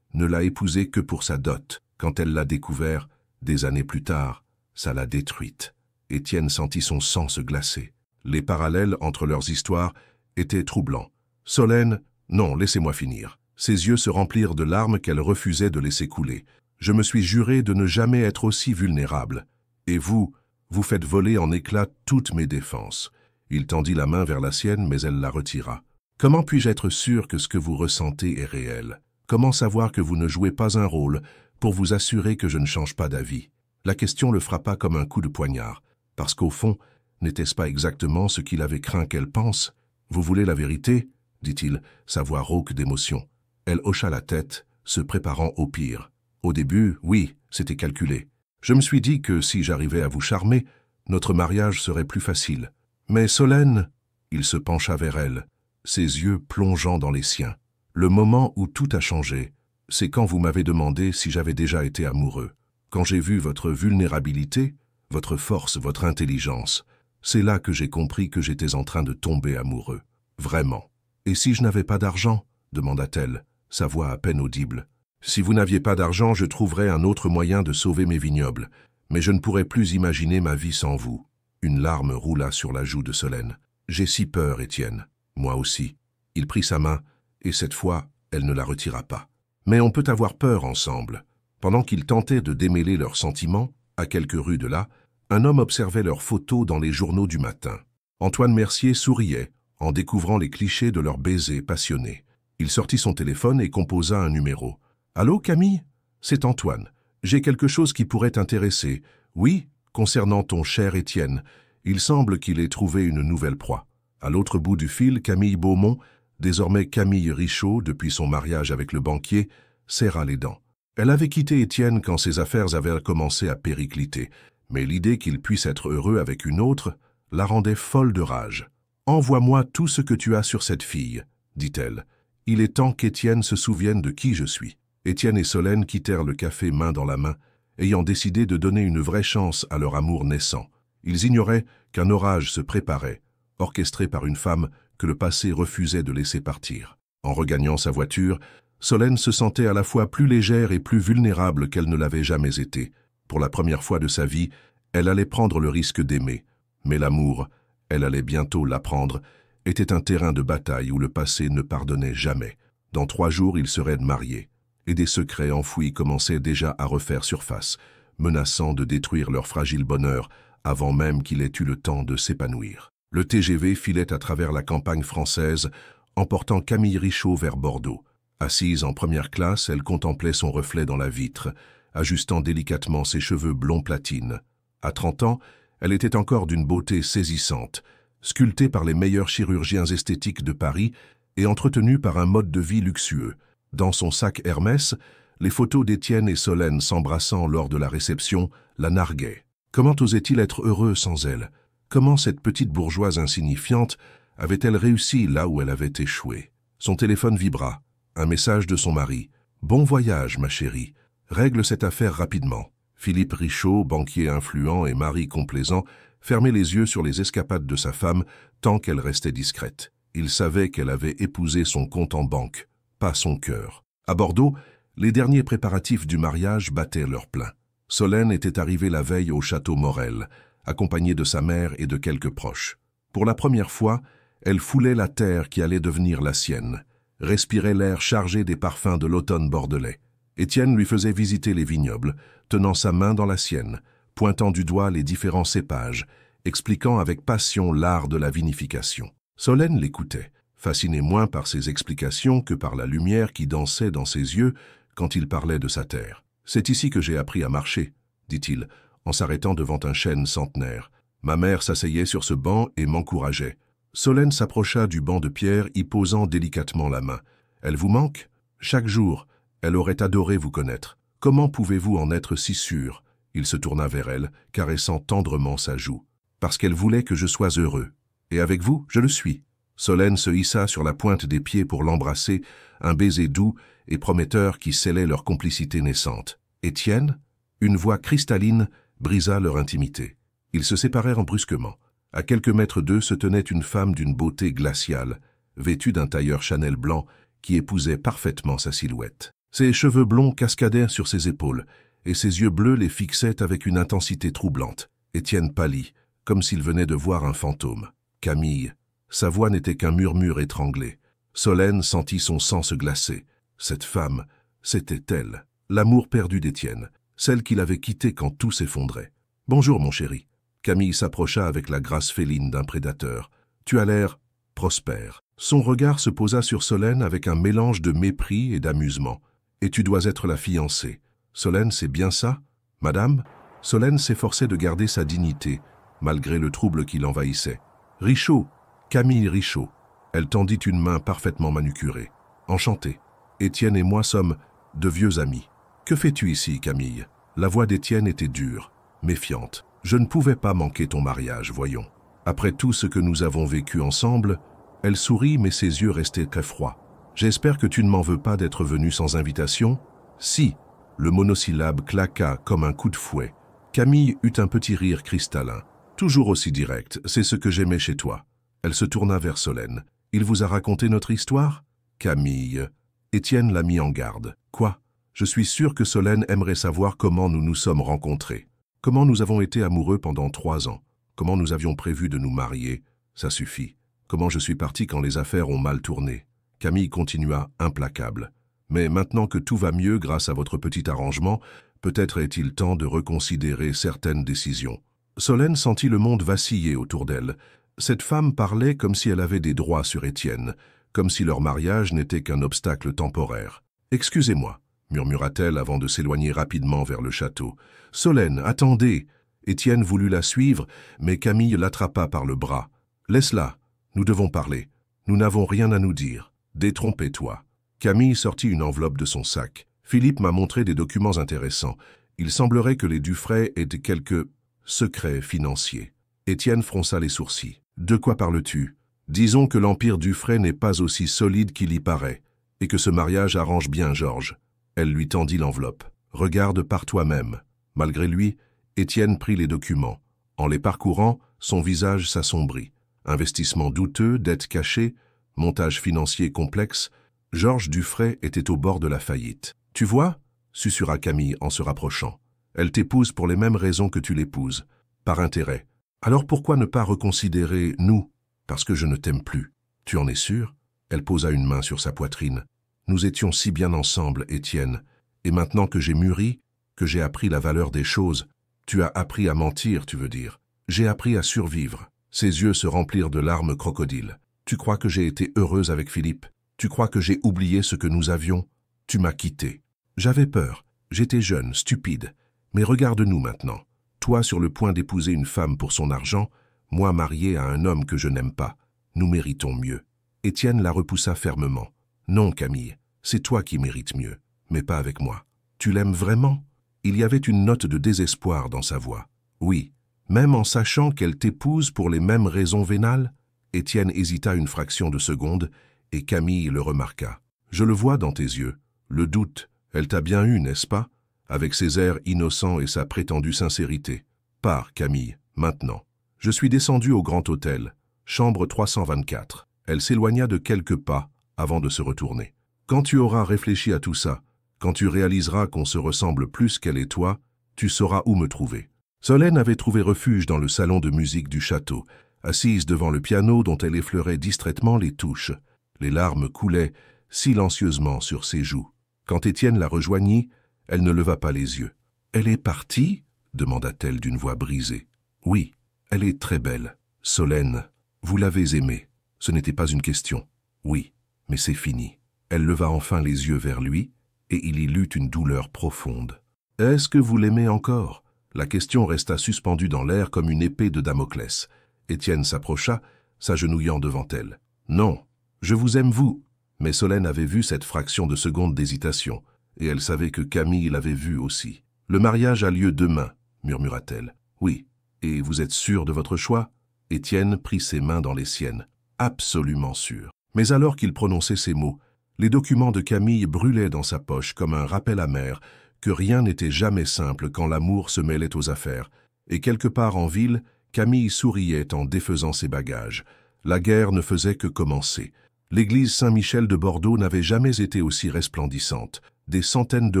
ne l'a épousé que pour sa dot. Quand elle l'a découvert, des années plus tard, ça l'a détruite. » Étienne sentit son sang se glacer. Les parallèles entre leurs histoires étaient troublants. Solène, non, laissez-moi finir. Ses yeux se remplirent de larmes qu'elle refusait de laisser couler. Je me suis juré de ne jamais être aussi vulnérable. Et vous faites voler en éclats toutes mes défenses. Il tendit la main vers la sienne, mais elle la retira. Comment puis-je être sûr que ce que vous ressentez est réel? Comment savoir que vous ne jouez pas un rôle pour vous assurer que je ne change pas d'avis? La question le frappa comme un coup de poignard, parce qu'au fond, n'était-ce pas exactement ce qu'il avait craint qu'elle pense? Vous voulez la vérité? Dit-il, sa voix rauque d'émotion. Elle hocha la tête, se préparant au pire. Au début, oui, c'était calculé. Je me suis dit que si j'arrivais à vous charmer, notre mariage serait plus facile. Mais Solène, il se pencha vers elle, ses yeux plongeant dans les siens. Le moment où tout a changé, c'est quand vous m'avez demandé si j'avais déjà été amoureux. Quand j'ai vu votre vulnérabilité, votre force, votre intelligence, c'est là que j'ai compris que j'étais en train de tomber amoureux. Vraiment. Et si je n'avais pas d'argent? Demanda-t-elle, sa voix à peine audible. Si vous n'aviez pas d'argent, je trouverais un autre moyen de sauver mes vignobles, mais je ne pourrais plus imaginer ma vie sans vous. Une larme roula sur la joue de Solène. J'ai si peur, Étienne. Moi aussi. Il prit sa main, et cette fois, elle ne la retira pas. Mais on peut avoir peur ensemble. Pendant qu'ils tentaient de démêler leurs sentiments, à quelques rues de là, un homme observait leurs photos dans les journaux du matin. Antoine Mercier souriait en découvrant les clichés de leur baiser passionné. Il sortit son téléphone et composa un numéro. « Allô, Camille? C'est Antoine. J'ai quelque chose qui pourrait t'intéresser. Oui, concernant ton cher Étienne. Il semble qu'il ait trouvé une nouvelle proie. » À l'autre bout du fil, Camille Beaumont, désormais Camille Richaud depuis son mariage avec le banquier, serra les dents. Elle avait quitté Étienne quand ses affaires avaient commencé à péricliter, mais l'idée qu'il puisse être heureux avec une autre la rendait folle de rage. « Envoie-moi tout ce que tu as sur cette fille, » dit-elle. « Il est temps qu'Étienne se souvienne de qui je suis. » Étienne et Solène quittèrent le café main dans la main, ayant décidé de donner une vraie chance à leur amour naissant. Ils ignoraient qu'un orage se préparait, orchestré par une femme que le passé refusait de laisser partir. En regagnant sa voiture, Solène se sentait à la fois plus légère et plus vulnérable qu'elle ne l'avait jamais été. Pour la première fois de sa vie, elle allait prendre le risque d'aimer. Mais l'amour, elle allait bientôt l'apprendre, était un terrain de bataille où le passé ne pardonnait jamais. Dans 3 jours, ils seraient mariés, et des secrets enfouis commençaient déjà à refaire surface, menaçant de détruire leur fragile bonheur avant même qu'il ait eu le temps de s'épanouir. Le TGV filait à travers la campagne française, emportant Camille Richaud vers Bordeaux. Assise en première classe, elle contemplait son reflet dans la vitre, ajustant délicatement ses cheveux blonds platine. À 30 ans, elle était encore d'une beauté saisissante, sculptée par les meilleurs chirurgiens esthétiques de Paris et entretenue par un mode de vie luxueux. Dans son sac Hermès, les photos d'Étienne et Solène s'embrassant lors de la réception la narguaient. Comment osait-il être heureux sans elle? Comment cette petite bourgeoise insignifiante avait-elle réussi là où elle avait échoué? Son téléphone vibra. Un message de son mari. « Bon voyage, ma chérie. Règle cette affaire rapidement. » Philippe Richaud, banquier influent et mari complaisant, fermait les yeux sur les escapades de sa femme tant qu'elle restait discrète. Il savait qu'elle avait épousé son compte en banque, pas son cœur. À Bordeaux, les derniers préparatifs du mariage battaient leur plein. Solène était arrivée la veille au château Morel, accompagnée de sa mère et de quelques proches. Pour la première fois, elle foulait la terre qui allait devenir la sienne, respirait l'air chargé des parfums de l'automne bordelais. Étienne lui faisait visiter les vignobles, tenant sa main dans la sienne, pointant du doigt les différents cépages, expliquant avec passion l'art de la vinification. Solène l'écoutait, fascinée moins par ses explications que par la lumière qui dansait dans ses yeux quand il parlait de sa terre. « C'est ici que j'ai appris à marcher, » dit-il, en s'arrêtant devant un chêne centenaire. Ma mère s'asseyait sur ce banc et m'encourageait. Solène s'approcha du banc de pierre, y posant délicatement la main. « Elle vous manque ? Chaque jour, elle aurait adoré vous connaître. Comment pouvez-vous en être si sûr ?» Il se tourna vers elle, caressant tendrement sa joue. « Parce qu'elle voulait que je sois heureux. Et avec vous, je le suis. » Solène se hissa sur la pointe des pieds pour l'embrasser, un baiser doux et prometteur qui scellait leur complicité naissante. « Étienne ?» Une voix cristalline brisa leur intimité. Ils se séparèrent brusquement. À quelques mètres d'eux se tenait une femme d'une beauté glaciale, vêtue d'un tailleur Chanel blanc qui épousait parfaitement sa silhouette. Ses cheveux blonds cascadaient sur ses épaules, et ses yeux bleus les fixaient avec une intensité troublante. Étienne pâlit, comme s'il venait de voir un fantôme. Camille. Sa voix n'était qu'un murmure étranglé. Solène sentit son sang se glacer. Cette femme, c'était elle, l'amour perdu d'Étienne, celle qu'il avait quittée quand tout s'effondrait. « Bonjour, mon chéri. » Camille s'approcha avec la grâce féline d'un prédateur. « Tu as l'air prospère. » Son regard se posa sur Solène avec un mélange de mépris et d'amusement. « Et tu dois être la fiancée. Solène, c'est bien ça, madame ?» Solène s'efforçait de garder sa dignité, malgré le trouble qui l'envahissait. « Richaud, Camille Richaud. » Elle tendit une main parfaitement manucurée. « Enchanté. Étienne et moi sommes de vieux amis. »« Que fais-tu ici, Camille ?» La voix d'Étienne était dure, méfiante. « Je ne pouvais pas manquer ton mariage, voyons. Après tout ce que nous avons vécu ensemble, » elle sourit, mais ses yeux restaient très froids. « J'espère que tu ne m'en veux pas d'être venu sans invitation ?»« Si. » Le monosyllabe claqua comme un coup de fouet. Camille eut un petit rire cristallin. « Toujours aussi direct, c'est ce que j'aimais chez toi. » Elle se tourna vers Solène. « Il vous a raconté notre histoire ?» Camille. Étienne l'a mis en garde. « Quoi ? Je suis sûr que Solène aimerait savoir comment nous nous sommes rencontrés. Comment nous avons été amoureux pendant 3 ans. Comment nous avions prévu de nous marier. Ça suffit. Comment je suis parti quand les affaires ont mal tourné. » Camille continua, implacable. « Mais maintenant que tout va mieux grâce à votre petit arrangement, peut-être est-il temps de reconsidérer certaines décisions. » Solène sentit le monde vaciller autour d'elle. Cette femme parlait comme si elle avait des droits sur Étienne, comme si leur mariage n'était qu'un obstacle temporaire. « Excusez-moi, » murmura-t-elle avant de s'éloigner rapidement vers le château. « Solène, attendez !» Étienne voulut la suivre, mais Camille l'attrapa par le bras. « Laisse-la, nous devons parler. Nous n'avons rien à nous dire. Détrompez-toi. » Camille sortit une enveloppe de son sac. « Philippe m'a montré des documents intéressants. Il semblerait que les Dufray aient quelques secrets financiers. » Étienne fronça les sourcils. « De quoi parles-tu ? Disons que l'empire Dufray n'est pas aussi solide qu'il y paraît, et que ce mariage arrange bien Georges. » Elle lui tendit l'enveloppe. « Regarde par toi-même. » Malgré lui, Étienne prit les documents. En les parcourant, son visage s'assombrit. Investissement douteux, dettes cachées, montage financier complexe, Georges Dufray était au bord de la faillite. « Tu vois ?» susurra Camille en se rapprochant. « Elle t'épouse pour les mêmes raisons que tu l'épouses, par intérêt. Alors pourquoi ne pas reconsidérer nous ? Parce que je ne t'aime plus. Tu en es sûr ?» Elle posa une main sur sa poitrine. « Nous étions si bien ensemble, Étienne, et maintenant que j'ai mûri, que j'ai appris la valeur des choses, tu as appris à mentir, tu veux dire. J'ai appris à survivre. » Ses yeux se remplirent de larmes crocodiles. « Tu crois que j'ai été heureuse avec Philippe ? Tu crois que j'ai oublié ce que nous avions ? Tu m'as quitté. J'avais peur. J'étais jeune, stupide. Mais regarde-nous maintenant. Toi sur le point d'épouser une femme pour son argent, moi marié à un homme que je n'aime pas. Nous méritons mieux. » Étienne la repoussa fermement. « Non, Camille, c'est toi qui mérites mieux, mais pas avec moi. Tu l'aimes vraiment ?» Il y avait une note de désespoir dans sa voix. Oui, même en sachant qu'elle t'épouse pour les mêmes raisons vénales? Étienne hésita une fraction de seconde, et Camille le remarqua. Je le vois dans tes yeux. Le doute, elle t'a bien eu, n'est-ce pas? Avec ses airs innocents et sa prétendue sincérité. Pars, Camille, maintenant. Je suis descendu au Grand Hôtel, chambre 324. Elle s'éloigna de quelques pas avant de se retourner. Quand tu auras réfléchi à tout ça, quand tu réaliseras qu'on se ressemble plus qu'elle et toi, tu sauras où me trouver. Solène avait trouvé refuge dans le salon de musique du château, assise devant le piano dont elle effleurait distraitement les touches. Les larmes coulaient silencieusement sur ses joues. Quand Étienne la rejoignit, elle ne leva pas les yeux. « Elle est partie ?» demanda-t-elle d'une voix brisée. « Oui, elle est très belle. Solène, vous l'avez aimée. Ce n'était pas une question. Oui, mais c'est fini. » Elle leva enfin les yeux vers lui, et il y lut une douleur profonde. « Est-ce que vous l'aimez encore ?» La question resta suspendue dans l'air comme une épée de Damoclès. Étienne s'approcha, s'agenouillant devant elle. « Non, je vous aime vous. » Mais Solène avait vu cette fraction de seconde d'hésitation, et elle savait que Camille l'avait vue aussi. « Le mariage a lieu demain, » murmura-t-elle. « Oui, et vous êtes sûr de votre choix ?» Étienne prit ses mains dans les siennes. « Absolument sûr. » Mais alors qu'il prononçait ces mots, les documents de Camille brûlaient dans sa poche comme un rappel amer que rien n'était jamais simple quand l'amour se mêlait aux affaires, et quelque part en ville, Camille souriait en défaisant ses bagages. La guerre ne faisait que commencer. L'église Saint-Michel de Bordeaux n'avait jamais été aussi resplendissante. Des centaines de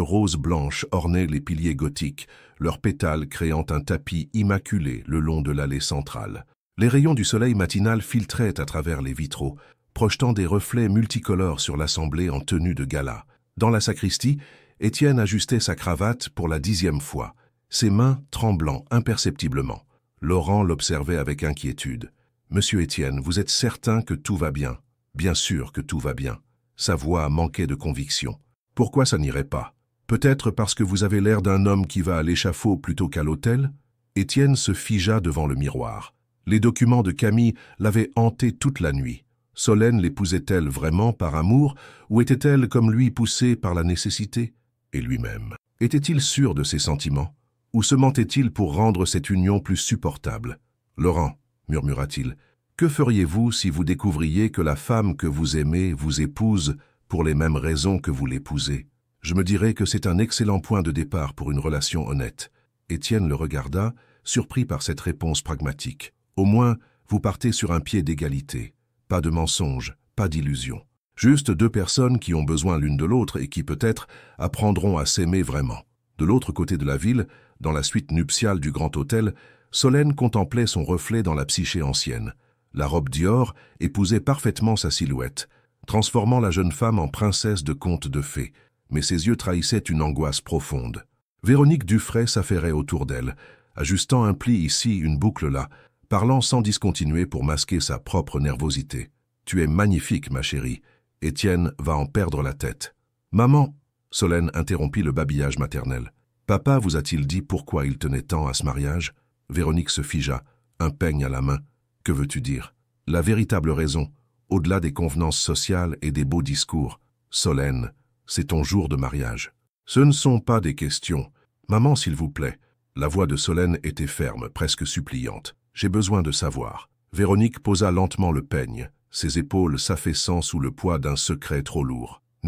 roses blanches ornaient les piliers gothiques, leurs pétales créant un tapis immaculé le long de l'allée centrale. Les rayons du soleil matinal filtraient à travers les vitraux, projetant des reflets multicolores sur l'assemblée en tenue de gala. Dans la sacristie, Étienne ajustait sa cravate pour la 10e fois, ses mains tremblant imperceptiblement. Laurent l'observait avec inquiétude. « Monsieur Étienne, vous êtes certain que tout va bien ?»« Bien sûr que tout va bien. » Sa voix manquait de conviction. « Pourquoi ça n'irait pas? Peut-être parce que vous avez l'air d'un homme qui va à l'échafaud plutôt qu'à l'autel ?» Étienne se figea devant le miroir. Les documents de Camille l'avaient hanté toute la nuit. Solène l'épousait-elle vraiment par amour, ou était-elle comme lui poussée par la nécessité? Et lui-même, était-il sûr de ses sentiments? Ou se mentait-il pour rendre cette union plus supportable? « Laurent, » murmura-t-il, « que feriez-vous si vous découvriez que la femme que vous aimez vous épouse pour les mêmes raisons que vous l'épousez? Je me dirais que c'est un excellent point de départ pour une relation honnête. » Étienne le regarda, surpris par cette réponse pragmatique. « Au moins, vous partez sur un pied d'égalité. Pas de mensonges, pas d'illusions. Juste deux personnes qui ont besoin l'une de l'autre et qui peut-être apprendront à s'aimer vraiment. » De l'autre côté de la ville, dans la suite nuptiale du Grand Hôtel, Solène contemplait son reflet dans la psyché ancienne. La robe Dior épousait parfaitement sa silhouette, transformant la jeune femme en princesse de conte de fées, mais ses yeux trahissaient une angoisse profonde. Véronique Dufray s'affairait autour d'elle, ajustant un pli ici, une boucle là, parlant sans discontinuer pour masquer sa propre nervosité. « Tu es magnifique, ma chérie. Étienne va en perdre la tête. »« Maman !» Solène interrompit le babillage maternel. « Papa vous a-t-il dit pourquoi il tenait tant à ce mariage ?» Véronique se figea, un peigne à la main. « Que veux-tu dire ?»« La véritable raison, au-delà des convenances sociales et des beaux discours. Solène, c'est ton jour de mariage. »« Ce ne sont pas des questions. Maman, s'il vous plaît. » La voix de Solène était ferme, presque suppliante. « J'ai besoin de savoir. » Véronique posa lentement le peigne, ses épaules s'affaissant sous le poids d'un secret trop lourd. «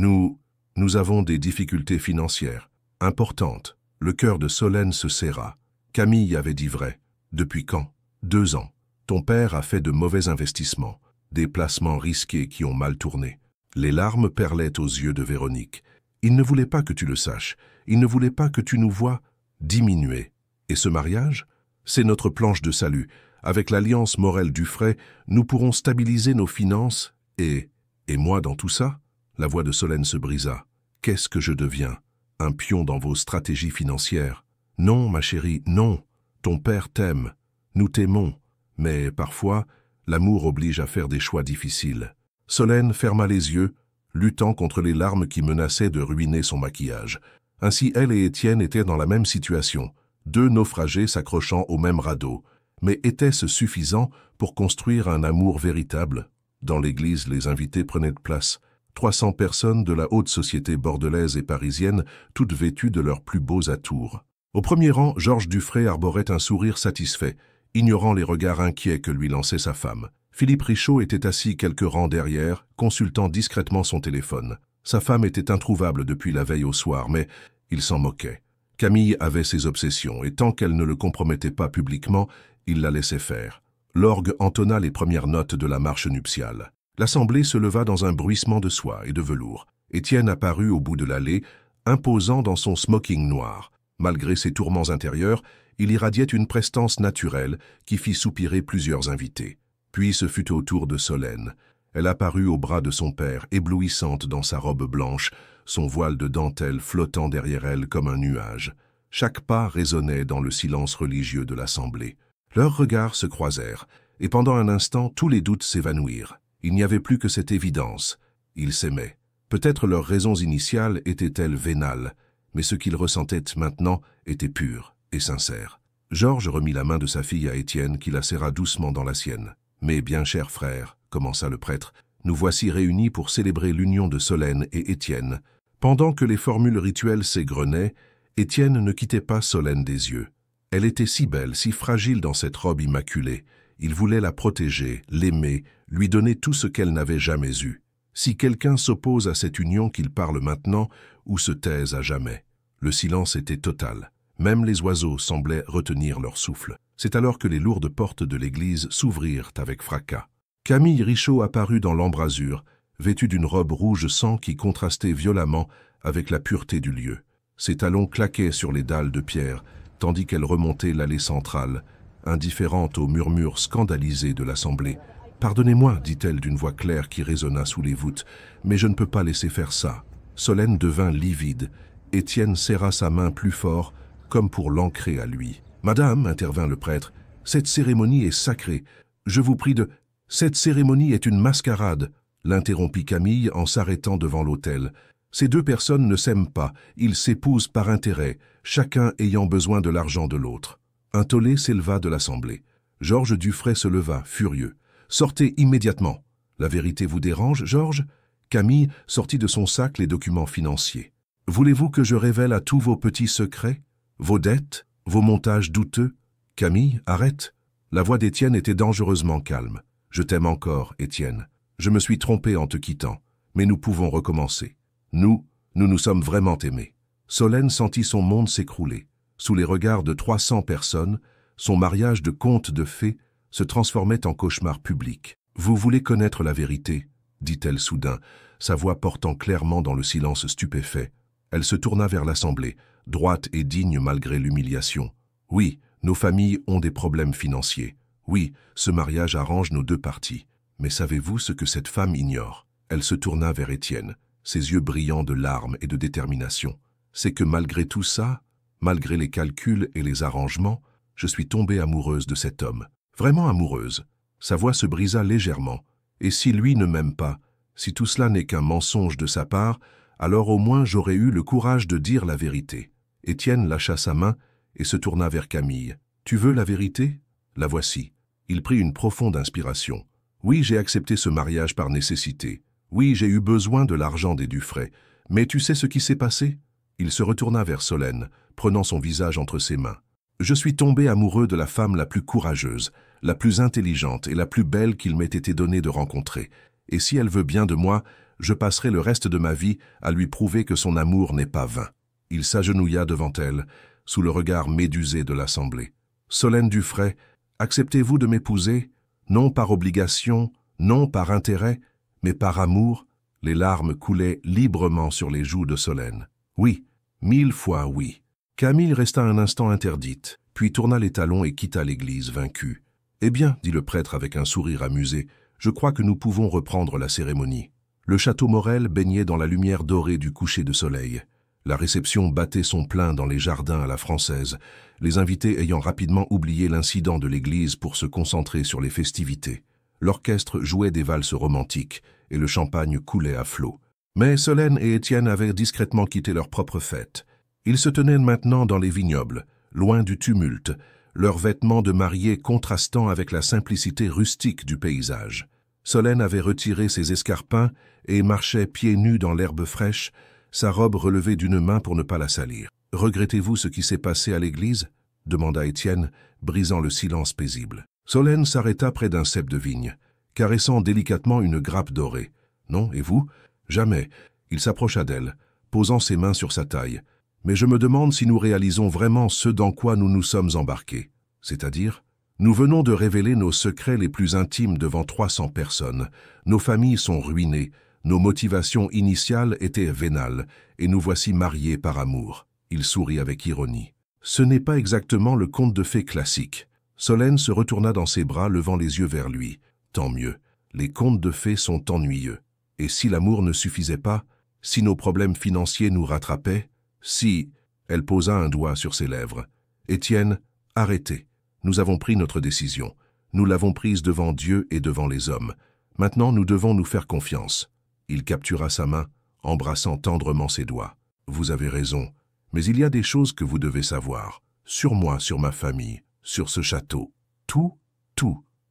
Nous avons des difficultés financières. Importantes. » Le cœur de Solène se serra. Camille avait dit vrai. « Depuis quand ?»« 2 ans. Ton père a fait de mauvais investissements, des placements risqués qui ont mal tourné. » Les larmes perlaient aux yeux de Véronique. « Il ne voulait pas que tu le saches. Il ne voulait pas que tu nous voies diminuer. Et ce mariage? C'est notre planche de salut. Avec l'alliance Morel-Dufray, nous pourrons stabiliser nos finances et moi dans tout ça ?» La voix de Solène se brisa. « Qu'est-ce que je deviens? Un pion dans vos stratégies financières? Non, ma chérie, non. Ton père t'aime. Nous t'aimons. Mais parfois, l'amour oblige à faire des choix difficiles. » Solène ferma les yeux, luttant contre les larmes qui menaçaient de ruiner son maquillage. Ainsi, elle et Étienne étaient dans la même situation, 2 naufragés s'accrochant au même radeau. Mais était-ce suffisant pour construire un amour véritable? Dans l'église, les invités prenaient place. 300 personnes de la haute société bordelaise et parisienne, toutes vêtues de leurs plus beaux atours. Au premier rang, Georges Dufray arborait un sourire satisfait, ignorant les regards inquiets que lui lançait sa femme. Philippe Richaud était assis quelques rangs derrière, consultant discrètement son téléphone. Sa femme était introuvable depuis la veille au soir, mais il s'en moquait. Camille avait ses obsessions, et tant qu'elle ne le compromettait pas publiquement, il la laissait faire. L'orgue entonna les premières notes de la marche nuptiale. L'assemblée se leva dans un bruissement de soie et de velours. Étienne apparut au bout de l'allée, imposant dans son smoking noir. Malgré ses tourments intérieurs, il irradiait une prestance naturelle qui fit soupirer plusieurs invités. Puis ce fut au tour de Solène. Elle apparut au bras de son père, éblouissante dans sa robe blanche, son voile de dentelle flottant derrière elle comme un nuage. Chaque pas résonnait dans le silence religieux de l'assemblée. Leurs regards se croisèrent, et pendant un instant, tous les doutes s'évanouirent. Il n'y avait plus que cette évidence. Ils s'aimaient. Peut-être leurs raisons initiales étaient-elles vénales, mais ce qu'ils ressentaient maintenant était pur et sincère. Georges remit la main de sa fille à Étienne, qui la serra doucement dans la sienne. « Mes bien chers frères, » commença le prêtre, « nous voici réunis pour célébrer l'union de Solène et Étienne. » Pendant que les formules rituelles s'égrenaient, Étienne ne quittait pas Solène des yeux. Elle était si belle, si fragile dans cette robe immaculée. Il voulait la protéger, l'aimer, lui donner tout ce qu'elle n'avait jamais eu. Si quelqu'un s'oppose à cette union, qu'il parle maintenant ou se taise à jamais. Le silence était total. Même les oiseaux semblaient retenir leur souffle. C'est alors que les lourdes portes de l'église s'ouvrirent avec fracas. Camille Richaud apparut dans l'embrasure, vêtue d'une robe rouge sang qui contrastait violemment avec la pureté du lieu. Ses talons claquaient sur les dalles de pierre, tandis qu'elle remontait l'allée centrale, indifférente aux murmures scandalisés de l'assemblée. « Pardonnez-moi, dit-elle d'une voix claire qui résonna sous les voûtes, mais je ne peux pas laisser faire ça. » Solène devint livide. Étienne serra sa main plus fort, comme pour l'ancrer à lui. « Madame, intervint le prêtre, cette cérémonie est sacrée. Je vous prie de... » « Cette cérémonie est une mascarade, » l'interrompit Camille en s'arrêtant devant l'autel. « Ces deux personnes ne s'aiment pas, ils s'épousent par intérêt, chacun ayant besoin de l'argent de l'autre. » Un tollé s'éleva de l'assemblée. Georges Dufray se leva, furieux. « Sortez immédiatement. »« La vérité vous dérange, Georges ?» Camille sortit de son sac les documents financiers. « Voulez-vous que je révèle à tous vos petits secrets? Vos dettes? Vos montages douteux? » « Camille, arrête !» La voix d'Étienne était dangereusement calme. « Je t'aime encore, Étienne. Je me suis trompé en te quittant, mais nous pouvons recommencer. Nous nous sommes vraiment aimés. » Solène sentit son monde s'écrouler. Sous les regards de 300 personnes, son mariage de conte de fées se transformait en cauchemar public. « Vous voulez connaître la vérité ?» dit-elle soudain, sa voix portant clairement dans le silence stupéfait. Elle se tourna vers l'assemblée, droite et digne malgré l'humiliation. « Oui, nos familles ont des problèmes financiers. Oui, ce mariage arrange nos deux parties. Mais savez-vous ce que cette femme ignore ?» Elle se tourna vers Étienne, ses yeux brillants de larmes et de détermination. « C'est que malgré tout ça, malgré les calculs et les arrangements, je suis tombée amoureuse de cet homme. Vraiment amoureuse. » Sa voix se brisa légèrement. « Et si lui ne m'aime pas, si tout cela n'est qu'un mensonge de sa part, alors au moins j'aurais eu le courage de dire la vérité. » Étienne lâcha sa main et se tourna vers Camille. « Tu veux la vérité? La voici. » Il prit une profonde inspiration. « Oui, j'ai accepté ce mariage par nécessité. Oui, j'ai eu besoin de l'argent des Dufray. Mais tu sais ce qui s'est passé ?» Il se retourna vers Solène, prenant son visage entre ses mains. « Je suis tombé amoureux de la femme la plus courageuse, la plus intelligente et la plus belle qu'il m'ait été donné de rencontrer. Et si elle veut bien de moi, je passerai le reste de ma vie à lui prouver que son amour n'est pas vain. » Il s'agenouilla devant elle, sous le regard médusé de l'assemblée. « Solène Dufray, acceptez-vous de m'épouser, non par obligation, non par intérêt, mais par amour ?» Les larmes coulaient librement sur les joues de Solène. « Oui, 1000 fois oui. » Camille resta un instant interdite, puis tourna les talons et quitta l'église vaincue. « Eh bien, dit le prêtre avec un sourire amusé, je crois que nous pouvons reprendre la cérémonie. » Le château Morel baignait dans la lumière dorée du coucher de soleil. La réception battait son plein dans les jardins à la française, les invités ayant rapidement oublié l'incident de l'église pour se concentrer sur les festivités. L'orchestre jouait des valses romantiques et le champagne coulait à flots. Mais Solène et Étienne avaient discrètement quitté leur propre fête. Ils se tenaient maintenant dans les vignobles, loin du tumulte, leurs vêtements de mariée contrastant avec la simplicité rustique du paysage. Solène avait retiré ses escarpins et marchait pieds nus dans l'herbe fraîche, sa robe relevée d'une main pour ne pas la salir. Regrettez-vous ce qui s'est passé à l'église? Demanda Étienne, brisant le silence paisible. Solène s'arrêta près d'un cep de vigne, caressant délicatement une grappe dorée. Non, et vous? Jamais. Il s'approcha d'elle, posant ses mains sur sa taille. Mais je me demande si nous réalisons vraiment ce dans quoi nous nous sommes embarqués. C'est-à-dire, nous venons de révéler nos secrets les plus intimes devant 300 personnes. Nos familles sont ruinées, nos motivations initiales étaient vénales, et nous voici mariés par amour. Il sourit avec ironie. Ce n'est pas exactement le conte de fées classique. Solène se retourna dans ses bras, levant les yeux vers lui. Tant mieux. Les contes de fées sont ennuyeux. Et si l'amour ne suffisait pas, si nos problèmes financiers nous rattrapaient, si... Elle posa un doigt sur ses lèvres. Étienne, arrêtez. Nous avons pris notre décision. Nous l'avons prise devant Dieu et devant les hommes. Maintenant, nous devons nous faire confiance. Il captura sa main, embrassant tendrement ses doigts. Vous avez raison, mais il y a des choses que vous devez savoir. Sur moi, sur ma famille, sur ce château. Tout,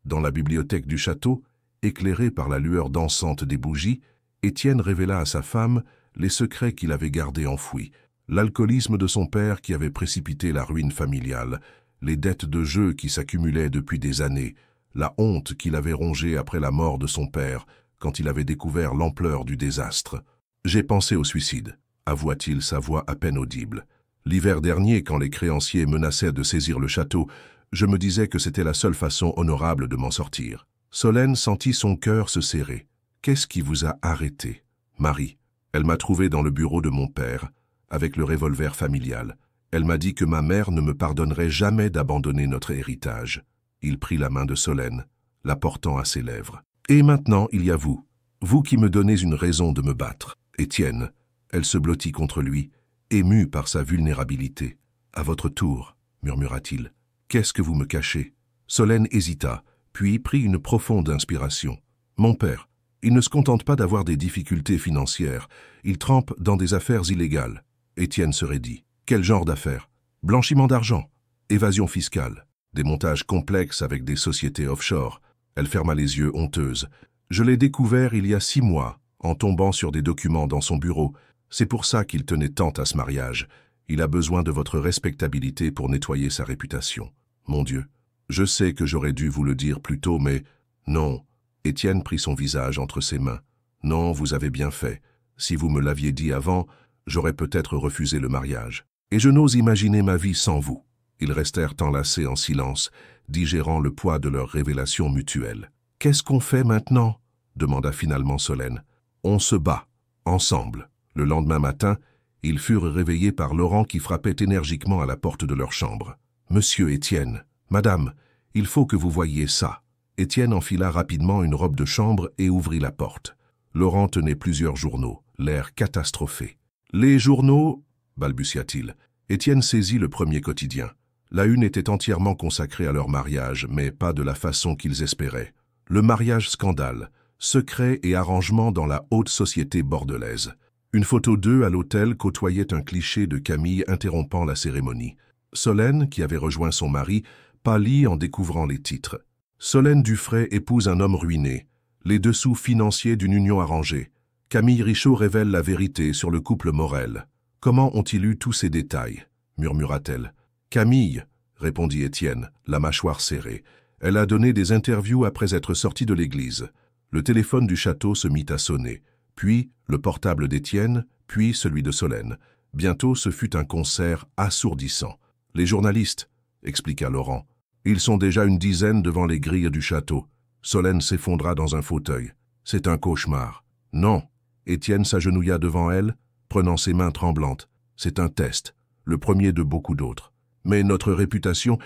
dans la bibliothèque du château, éclairée par la lueur dansante des bougies, Étienne révéla à sa femme les secrets qu'il avait gardés enfouis. L'alcoolisme de son père qui avait précipité la ruine familiale, les dettes de jeu qui s'accumulaient depuis des années, la honte qu'il avait rongée après la mort de son père, quand il avait découvert l'ampleur du désastre. « J'ai pensé au suicide », avoua-t-il, sa voix à peine audible. L'hiver dernier, quand les créanciers menaçaient de saisir le château, je me disais que c'était la seule façon honorable de m'en sortir. Solène sentit son cœur se serrer. « Qu'est-ce qui vous a arrêté ?»« Marie. Elle m'a trouvé dans le bureau de mon père, avec le revolver familial. Elle m'a dit que ma mère ne me pardonnerait jamais d'abandonner notre héritage. » Il prit la main de Solène, la portant à ses lèvres. « Et maintenant, il y a vous. Vous qui me donnez une raison de me battre. » Étienne, elle se blottit contre lui, émue par sa vulnérabilité. « À votre tour, » murmura-t-il. « Qu'est-ce que vous me cachez ?» Solène hésita, puis prit une profonde inspiration. « Mon père, il ne se contente pas d'avoir des difficultés financières. Il trempe dans des affaires illégales. » Étienne se raidit. « Quel genre d'affaires? Blanchiment d'argent, évasion fiscale, des montages complexes avec des sociétés offshore. » Elle ferma les yeux honteuse. « Je l'ai découvert il y a 6 mois, en tombant sur des documents dans son bureau. C'est pour ça qu'il tenait tant à ce mariage. Il a besoin de votre respectabilité pour nettoyer sa réputation. Mon Dieu, je sais que j'aurais dû vous le dire plus tôt, mais... » Non. Étienne prit son visage entre ses mains. « Non, vous avez bien fait. Si vous me l'aviez dit avant, j'aurais peut-être refusé le mariage. Et je n'ose imaginer ma vie sans vous. » Ils restèrent enlacés en silence, digérant le poids de leur révélation mutuelle. « Qu'est-ce qu'on fait maintenant ?» demanda finalement Solène. « On se bat, ensemble. » Le lendemain matin, ils furent réveillés par Laurent qui frappait énergiquement à la porte de leur chambre. « Monsieur Étienne, Madame, il faut que vous voyiez ça. » Étienne enfila rapidement une robe de chambre et ouvrit la porte. Laurent tenait plusieurs journaux, l'air catastrophé. « Les journaux ?» balbutia-t-il. Étienne saisit le premier quotidien. La une était entièrement consacrée à leur mariage, mais pas de la façon qu'ils espéraient. Le mariage scandale, secret et arrangement dans la haute société bordelaise. Une photo d'eux à l'hôtel côtoyait un cliché de Camille interrompant la cérémonie. Solène, qui avait rejoint son mari, pâlit en découvrant les titres. Solène Dufray épouse un homme ruiné. Les dessous financiers d'une union arrangée. Camille Richaud révèle la vérité sur le couple Morel. Comment ont-ils eu tous ces détails? Murmura-t-elle. Camille, répondit Étienne, la mâchoire serrée. Elle a donné des interviews après être sortie de l'église. Le téléphone du château se mit à sonner. Puis le portable d'Étienne, puis celui de Solène. Bientôt, ce fut un concert assourdissant. « Les journalistes, » expliqua Laurent. « Ils sont déjà une dizaine devant les grilles du château. » Solène s'effondra dans un fauteuil. « C'est un cauchemar. »« Non. » Étienne s'agenouilla devant elle, prenant ses mains tremblantes. « C'est un test, le premier de beaucoup d'autres. Mais notre réputation,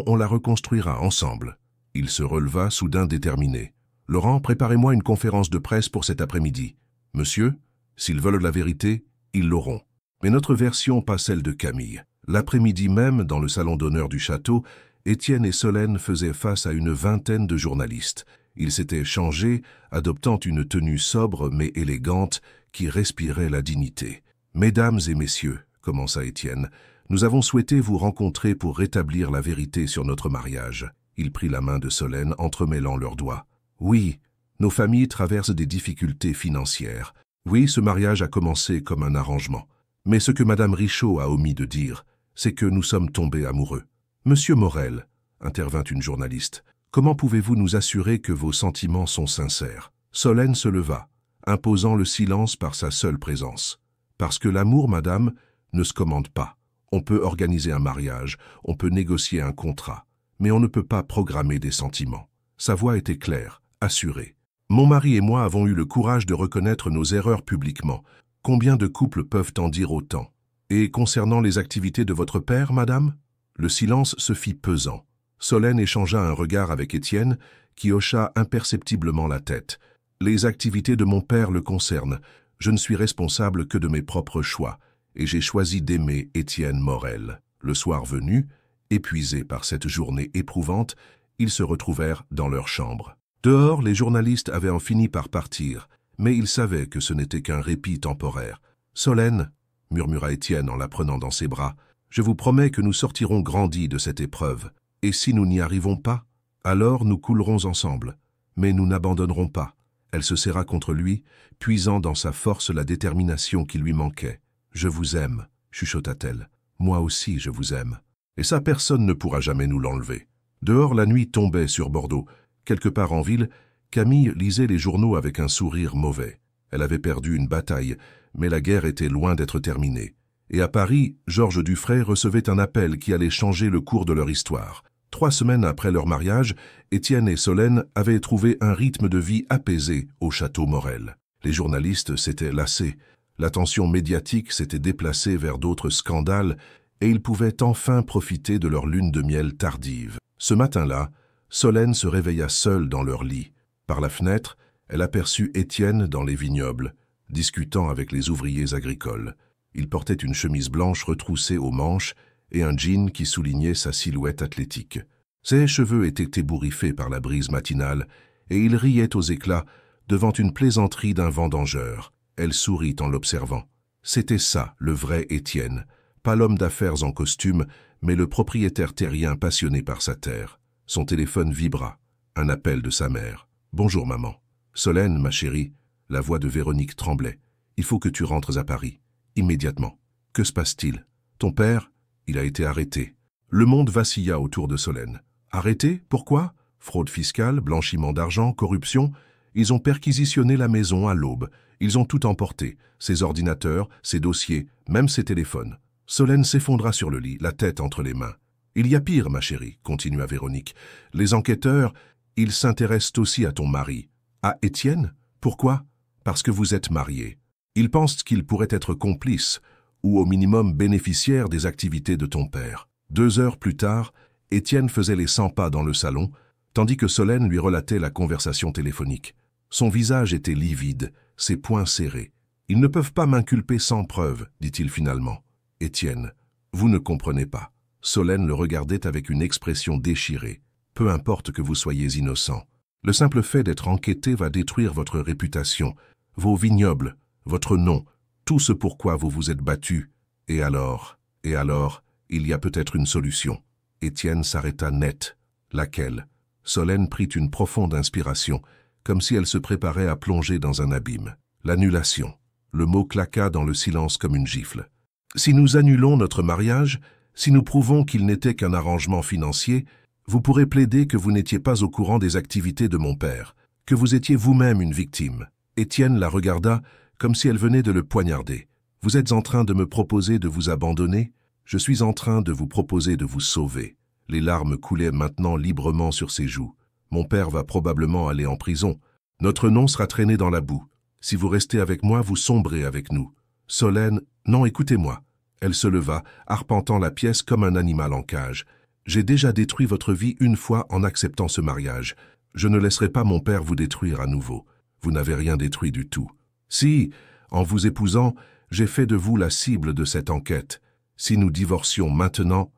on la reconstruira ensemble. » Il se releva, soudain déterminé. « Laurent, préparez-moi une conférence de presse pour cet après-midi. Monsieur, s'ils veulent la vérité, ils l'auront. Mais notre version, pas celle de Camille. » L'après-midi même, dans le salon d'honneur du château, Étienne et Solène faisaient face à une vingtaine de journalistes. Ils s'étaient changés, adoptant une tenue sobre mais élégante qui respirait la dignité. « Mesdames et messieurs, » commença Étienne, « nous avons souhaité vous rencontrer pour rétablir la vérité sur notre mariage. » Il prit la main de Solène, entremêlant leurs doigts. « Oui, nos familles traversent des difficultés financières. Oui, ce mariage a commencé comme un arrangement. Mais ce que Madame Richaud a omis de dire, c'est que nous sommes tombés amoureux. Monsieur Morel, intervint une journaliste, comment pouvez-vous nous assurer que vos sentiments sont sincères? Solène se leva, imposant le silence par sa seule présence. Parce que l'amour, madame, ne se commande pas. On peut organiser un mariage, on peut négocier un contrat, mais on ne peut pas programmer des sentiments. Sa voix était claire, assurée. Mon mari et moi avons eu le courage de reconnaître nos erreurs publiquement. Combien de couples peuvent en dire autant? Et concernant les activités de votre père, madame? Le silence se fit pesant. Solène échangea un regard avec Étienne, qui hocha imperceptiblement la tête. Les activités de mon père le concernent. Je ne suis responsable que de mes propres choix, et j'ai choisi d'aimer Étienne Morel. Le soir venu, épuisés par cette journée éprouvante, ils se retrouvèrent dans leur chambre. Dehors, les journalistes avaient en fini par partir, mais ils savaient que ce n'était qu'un répit temporaire. « Solène, » murmura Étienne en la prenant dans ses bras, « je vous promets que nous sortirons grandis de cette épreuve. Et si nous n'y arrivons pas, alors nous coulerons ensemble. Mais nous n'abandonnerons pas. » Elle se serra contre lui, puisant dans sa force la détermination qui lui manquait. « Je vous aime, » chuchota-t-elle. « Moi aussi, je vous aime. Et ça, personne ne pourra jamais nous l'enlever. » Dehors, la nuit tombait sur Bordeaux. Quelque part en ville, Camille lisait les journaux avec un sourire mauvais. Elle avait perdu une bataille, mais la guerre était loin d'être terminée. Et à Paris, Georges Dufray recevait un appel qui allait changer le cours de leur histoire. 3 semaines après leur mariage, Étienne et Solène avaient trouvé un rythme de vie apaisé au château Morel. Les journalistes s'étaient lassés, l'attention médiatique s'était déplacée vers d'autres scandales et ils pouvaient enfin profiter de leur lune de miel tardive. Ce matin-là, Solène se réveilla seule dans leur lit. Par la fenêtre, elle aperçut Étienne dans les vignobles, discutant avec les ouvriers agricoles. Il portait une chemise blanche retroussée aux manches et un jean qui soulignait sa silhouette athlétique. Ses cheveux étaient ébouriffés par la brise matinale et il riait aux éclats devant une plaisanterie d'un vendangeur. Elle sourit en l'observant. C'était ça, le vrai Étienne, pas l'homme d'affaires en costume, mais le propriétaire terrien passionné par sa terre. Son téléphone vibra, un appel de sa mère. « Bonjour maman. »« Solène, ma chérie. » La voix de Véronique tremblait. « Il faut que tu rentres à Paris. Immédiatement. Que se passe-t-il? Ton père? Il a été arrêté. » Le monde vacilla autour de Solène. « Arrêté? Pourquoi? Fraude fiscale, blanchiment d'argent, corruption. Ils ont perquisitionné la maison à l'aube. Ils ont tout emporté. Ses ordinateurs, ses dossiers, même ses téléphones. » Solène s'effondra sur le lit, la tête entre les mains. « Il y a pire, ma chérie, » continua Véronique. « Les enquêteurs, ils s'intéressent aussi à ton mari. »« À Étienne? Pourquoi? » ?»« Parce que vous êtes mariés. Ils pensent qu'il pourrait être complice, ou au minimum bénéficiaire des activités de ton père. » 2 heures plus tard, Étienne faisait les 100 pas dans le salon, tandis que Solène lui relatait la conversation téléphonique. Son visage était livide, ses poings serrés. « Ils ne peuvent pas m'inculper sans preuve, dit-il finalement. « Étienne, vous ne comprenez pas. » Solène le regardait avec une expression déchirée. « Peu importe que vous soyez innocent. Le simple fait d'être enquêté va détruire votre réputation, vos vignobles, votre nom, tout ce pourquoi vous vous êtes battu. Et alors, il y a peut-être une solution. » Étienne s'arrêta net. Laquelle? Solène prit une profonde inspiration, comme si elle se préparait à plonger dans un abîme. L'annulation. Le mot claqua dans le silence comme une gifle. Si nous annulons notre mariage, si nous prouvons qu'il n'était qu'un arrangement financier, vous pourrez plaider que vous n'étiez pas au courant des activités de mon père, que vous étiez vous-même une victime. Étienne la regarda comme si elle venait de le poignarder. Vous êtes en train de me proposer de vous abandonner? Je suis en train de vous proposer de vous sauver. Les larmes coulaient maintenant librement sur ses joues. Mon père va probablement aller en prison. Notre nom sera traîné dans la boue. Si vous restez avec moi, vous sombrez avec nous. Solène, non, écoutez-moi. Elle se leva, arpentant la pièce comme un animal en cage. J'ai déjà détruit votre vie une fois en acceptant ce mariage. Je ne laisserai pas mon père vous détruire à nouveau. Vous n'avez rien détruit du tout. Si, en vous épousant, j'ai fait de vous la cible de cette enquête. Si nous divorcions maintenant,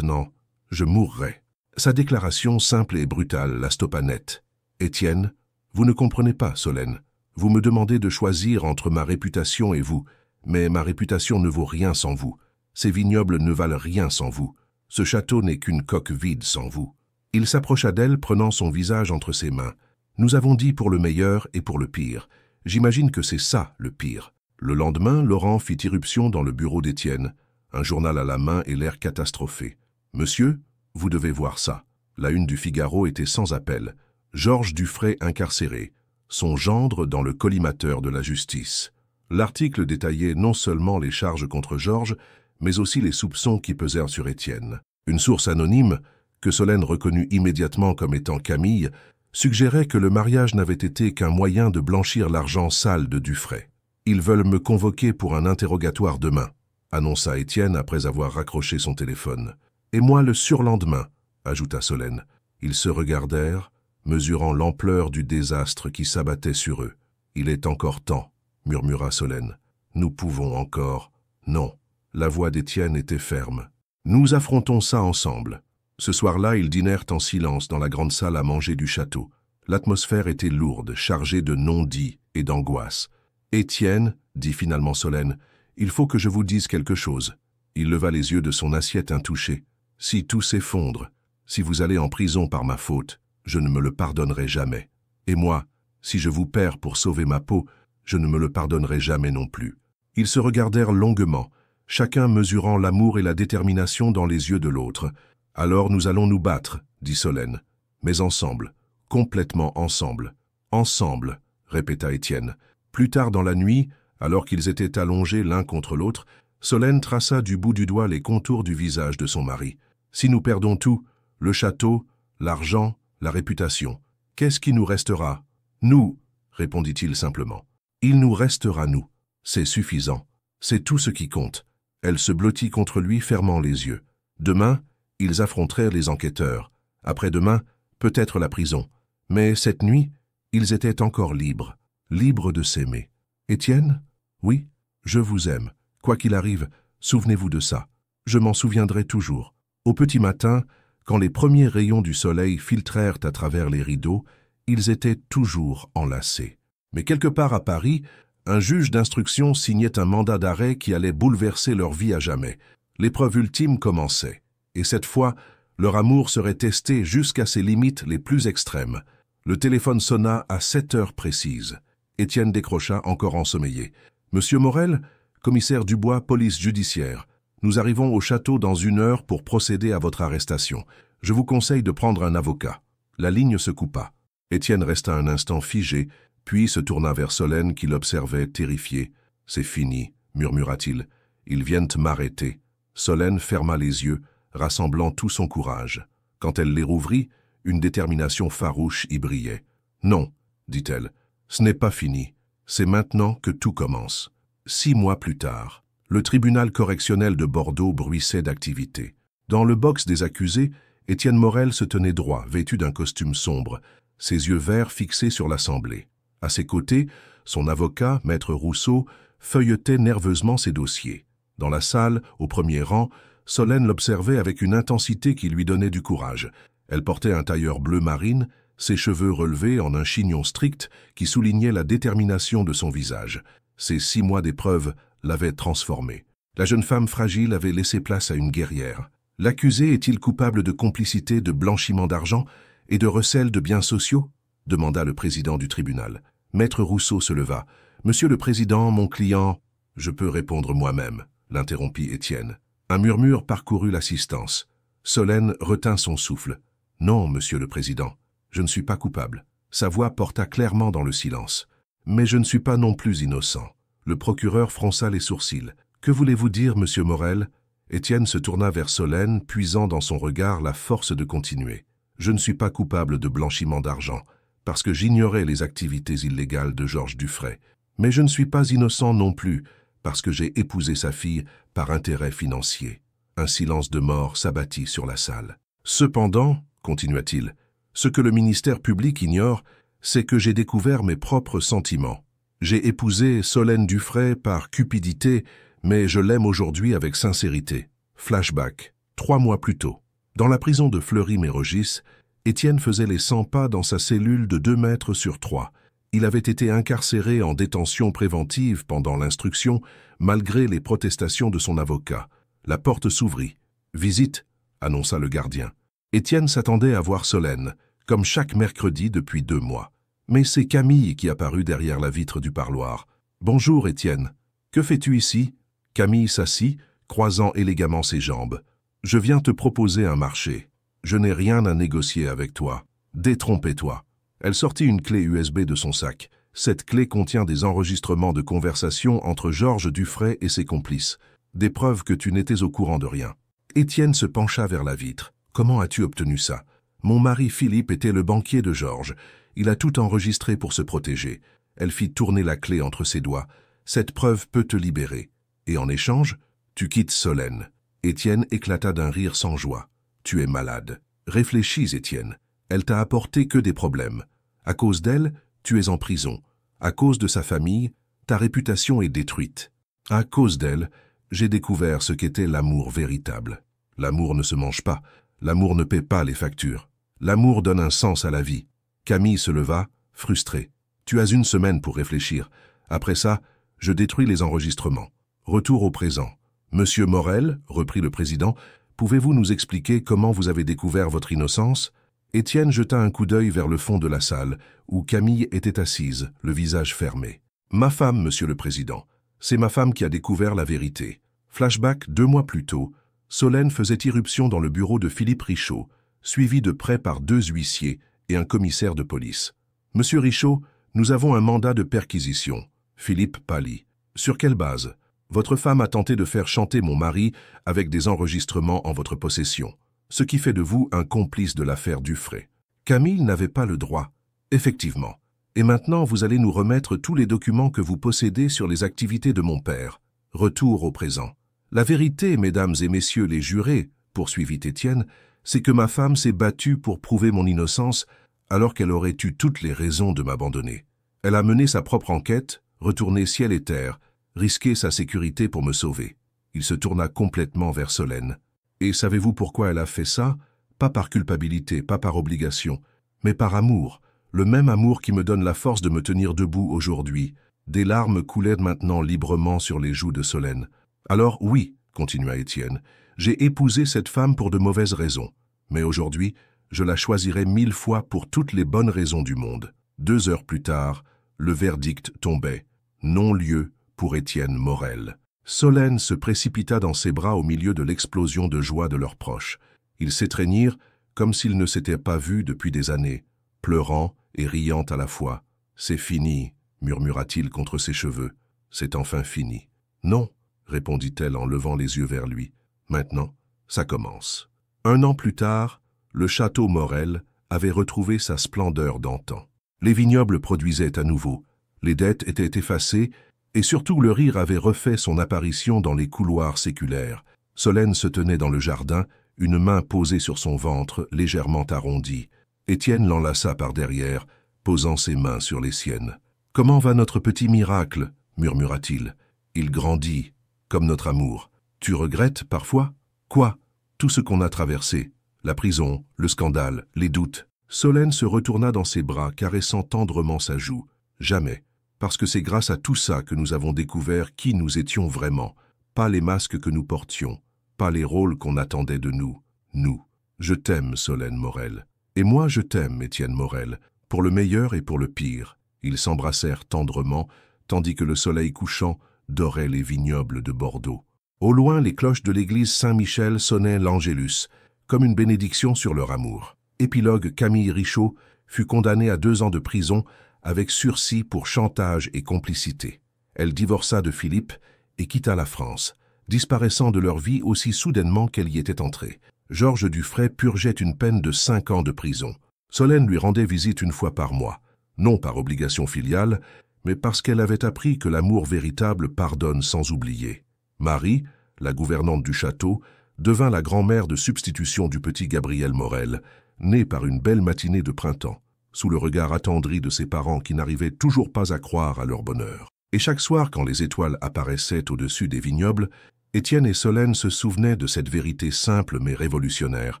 je mourrai. Sa déclaration simple et brutale la stoppa net. Étienne, vous ne comprenez pas, Solène. Vous me demandez de choisir entre ma réputation et vous, mais ma réputation ne vaut rien sans vous. Ces vignobles ne valent rien sans vous. Ce château n'est qu'une coque vide sans vous. Il s'approcha d'elle, prenant son visage entre ses mains. Nous avons dit pour le meilleur et pour le pire. J'imagine que c'est ça, le pire. Le lendemain, Laurent fit irruption dans le bureau d'Étienne, un journal à la main et l'air catastrophé. « Monsieur, vous devez voir ça. » La une du Figaro était sans appel. Georges Dufray incarcéré, son gendre dans le collimateur de la justice. L'article détaillait non seulement les charges contre Georges, mais aussi les soupçons qui pesèrent sur Étienne. Une source anonyme, que Solène reconnut immédiatement comme étant Camille, suggérait que le mariage n'avait été qu'un moyen de blanchir l'argent sale de Dufray. « Ils veulent me convoquer pour un interrogatoire demain », annonça Étienne après avoir raccroché son téléphone. « Et moi le surlendemain », ajouta Solène. Ils se regardèrent, mesurant l'ampleur du désastre qui s'abattait sur eux. « Il est encore temps », murmura Solène. « Nous pouvons encore. » Non, la voix d'Étienne était ferme. « Nous affrontons ça ensemble. » Ce soir-là, ils dînèrent en silence dans la grande salle à manger du château. L'atmosphère était lourde, chargée de non-dits et d'angoisse. « Étienne, » dit finalement Solène, « il faut que je vous dise quelque chose. » Il leva les yeux de son assiette intouchée. « Si tout s'effondre, si vous allez en prison par ma faute, je ne me le pardonnerai jamais. Et moi, si je vous perds pour sauver ma peau, je ne me le pardonnerai jamais non plus. » Ils se regardèrent longuement, chacun mesurant l'amour et la détermination dans les yeux de l'autre. « Alors nous allons nous battre, » dit Solène. « Mais ensemble, complètement ensemble. »« Ensemble, » répéta Étienne. Plus tard dans la nuit, alors qu'ils étaient allongés l'un contre l'autre, Solène traça du bout du doigt les contours du visage de son mari. « Si nous perdons tout, le château, l'argent, la réputation, qu'est-ce qui nous restera? »« Nous, » répondit-il simplement. « Il nous restera nous. C'est suffisant. C'est tout ce qui compte. » Elle se blottit contre lui, fermant les yeux. Demain, ils affronteraient les enquêteurs. Après-demain, peut-être la prison. Mais cette nuit, ils étaient encore libres, libres de s'aimer. « Étienne ? Oui, je vous aime. Quoi qu'il arrive, souvenez-vous de ça. Je m'en souviendrai toujours. » Au petit matin, quand les premiers rayons du soleil filtrèrent à travers les rideaux, ils étaient toujours enlacés. Mais quelque part à Paris, un juge d'instruction signait un mandat d'arrêt qui allait bouleverser leur vie à jamais. L'épreuve ultime commençait. Et cette fois, leur amour serait testé jusqu'à ses limites les plus extrêmes. Le téléphone sonna à 7 heures précises. Étienne décrocha, encore ensommeillé. « Monsieur Morel, commissaire Dubois, police judiciaire. Nous arrivons au château dans 1 heure pour procéder à votre arrestation. Je vous conseille de prendre un avocat. » La ligne se coupa. Étienne resta un instant figé, puis se tourna vers Solène qui l'observait terrifié. « C'est fini, » murmura-t-il. « Ils viennent m'arrêter. » Solène ferma les yeux, rassemblant tout son courage. Quand elle les rouvrit, une détermination farouche y brillait. « Non, » dit-elle, « ce n'est pas fini. C'est maintenant que tout commence. » 6 mois plus tard, le tribunal correctionnel de Bordeaux bruissait d'activité. Dans le box des accusés, Étienne Morel se tenait droit, vêtu d'un costume sombre, ses yeux verts fixés sur l'Assemblée. À ses côtés, son avocat, Maître Rousseau, feuilletait nerveusement ses dossiers. Dans la salle, au premier rang, Solène l'observait avec une intensité qui lui donnait du courage. Elle portait un tailleur bleu marine, ses cheveux relevés en un chignon strict qui soulignait la détermination de son visage. Ces 6 mois d'épreuve l'avaient transformée. La jeune femme fragile avait laissé place à une guerrière. L'accusé est-il coupable de complicité de blanchiment d'argent et de recel de biens sociaux ? Demanda le président du tribunal. Maître Rousseau se leva. « Monsieur le Président, mon client... »« Je peux répondre moi-même, » l'interrompit Étienne. Un murmure parcourut l'assistance. Solène retint son souffle. « Non, Monsieur le Président, je ne suis pas coupable. » Sa voix porta clairement dans le silence. « Mais je ne suis pas non plus innocent. » Le procureur fronça les sourcils. « Que voulez-vous dire, Monsieur Morel ?» Étienne se tourna vers Solène, puisant dans son regard la force de continuer. « Je ne suis pas coupable de blanchiment d'argent, parce que j'ignorais les activités illégales de Georges Dufray. Mais je ne suis pas innocent non plus, parce que j'ai épousé sa fille par intérêt financier. » Un silence de mort s'abattit sur la salle. « Cependant, » continua-t-il, « ce que le ministère public ignore, c'est que j'ai découvert mes propres sentiments. J'ai épousé Solène Dufray par cupidité, mais je l'aime aujourd'hui avec sincérité. » Flashback, 3 mois plus tôt. Dans la prison de Fleury-Mérogis, Étienne faisait les 100 pas dans sa cellule de 2 mètres sur 3. Il avait été incarcéré en détention préventive pendant l'instruction, malgré les protestations de son avocat. La porte s'ouvrit. « Visite », annonça le gardien. Étienne s'attendait à voir Solène, comme chaque mercredi depuis 2 mois. Mais c'est Camille qui apparut derrière la vitre du parloir. « Bonjour, Étienne. » Que fais-tu ici? Camille s'assit, croisant élégamment ses jambes. Je viens te proposer un marché. Je n'ai rien à négocier avec toi. Détrompez-toi. Elle sortit une clé USB de son sac. Cette clé contient des enregistrements de conversation entre Georges Dufray et ses complices. Des preuves que tu n'étais au courant de rien. Étienne se pencha vers la vitre. Comment as-tu obtenu ça? Mon mari Philippe était le banquier de Georges. Il a tout enregistré pour se protéger. Elle fit tourner la clé entre ses doigts. Cette preuve peut te libérer. Et en échange, tu quittes Solène. Étienne éclata d'un rire sans joie. Tu es malade. Réfléchis, Étienne. Elle t'a apporté que des problèmes. À cause d'elle, tu es en prison. À cause de sa famille, ta réputation est détruite. À cause d'elle, j'ai découvert ce qu'était l'amour véritable. L'amour ne se mange pas. L'amour ne paie pas les factures. L'amour donne un sens à la vie. Camille se leva, frustrée. Tu as une semaine pour réfléchir. Après ça, je détruis les enregistrements. Retour au présent. Monsieur Morel, reprit le président, pouvez-vous nous expliquer comment vous avez découvert votre innocence? Étienne jeta un coup d'œil vers le fond de la salle, où Camille était assise, le visage fermé. Ma femme, monsieur le président. C'est ma femme qui a découvert la vérité. Flashback 2 mois plus tôt, Solène faisait irruption dans le bureau de Philippe Richaud, suivi de près par 2 huissiers et un commissaire de police. Monsieur Richaud, nous avons un mandat de perquisition. Philippe pâlit. Sur quelle base? Votre femme a tenté de faire chanter mon mari avec des enregistrements en votre possession, ce qui fait de vous un complice de l'affaire Dufray. Camille n'avait pas le droit. Effectivement. Et maintenant, vous allez nous remettre tous les documents que vous possédez sur les activités de mon père. Retour au présent. La vérité, mesdames et messieurs les jurés, poursuivit Étienne, c'est que ma femme s'est battue pour prouver mon innocence alors qu'elle aurait eu toutes les raisons de m'abandonner. Elle a mené sa propre enquête, retourné ciel et terre, risqué sa sécurité pour me sauver. Il se tourna complètement vers Solène. Et savez-vous pourquoi elle a fait ça? Pas par culpabilité, pas par obligation, mais par amour, le même amour qui me donne la force de me tenir debout aujourd'hui. Des larmes coulaient maintenant librement sur les joues de Solène. Alors oui, continua Étienne, j'ai épousé cette femme pour de mauvaises raisons, mais aujourd'hui, je la choisirai 1000 fois pour toutes les bonnes raisons du monde. 2 heures plus tard, le verdict tombait. Non-lieu pour Étienne Morel. Solène se précipita dans ses bras au milieu de l'explosion de joie de leurs proches. Ils s'étreignirent comme s'ils ne s'étaient pas vus depuis des années, pleurant et riant à la fois. « C'est fini », murmura-t-il contre ses cheveux. « C'est enfin fini. »« Non », répondit-elle en levant les yeux vers lui. « Maintenant, ça commence. » 1 an plus tard, le château Morel avait retrouvé sa splendeur d'antan. Les vignobles produisaient à nouveau. Les dettes étaient effacées et surtout le rire avait refait son apparition dans les couloirs séculaires. Solène se tenait dans le jardin, une main posée sur son ventre, légèrement arrondi. Étienne l'enlaça par derrière, posant ses mains sur les siennes. « Comment va notre petit miracle » murmura-t-il. « Il grandit, comme notre amour. Tu regrettes parfois ?»« Quoi ? Tout ce qu'on a traversé. La prison, le scandale, les doutes. » Solène se retourna dans ses bras, caressant tendrement sa joue. « Jamais. Parce que c'est grâce à tout ça que nous avons découvert qui nous étions vraiment. Pas les masques que nous portions, pas les rôles qu'on attendait de nous. Nous. Je t'aime, Solène Morel. Et moi je t'aime, Étienne Morel, pour le meilleur et pour le pire. » Ils s'embrassèrent tendrement, tandis que le soleil couchant dorait les vignobles de Bordeaux. Au loin, les cloches de l'église Saint-Michel sonnaient l'Angélus, comme une bénédiction sur leur amour. Épilogue, Camille Richaud fut condamnée à 2 ans de prison avec sursis pour chantage et complicité. Elle divorça de Philippe et quitta la France, disparaissant de leur vie aussi soudainement qu'elle y était entrée. Georges Dufray purgeait une peine de 5 ans de prison. Solène lui rendait visite 1 fois par mois, non par obligation filiale, mais parce qu'elle avait appris que l'amour véritable pardonne sans oublier. Marie, la gouvernante du château, devint la grand-mère de substitution du petit Gabriel Morel, né par une belle matinée de printemps, sous le regard attendri de ses parents qui n'arrivaient toujours pas à croire à leur bonheur. Et chaque soir, quand les étoiles apparaissaient au-dessus des vignobles, Étienne et Solène se souvenaient de cette vérité simple mais révolutionnaire.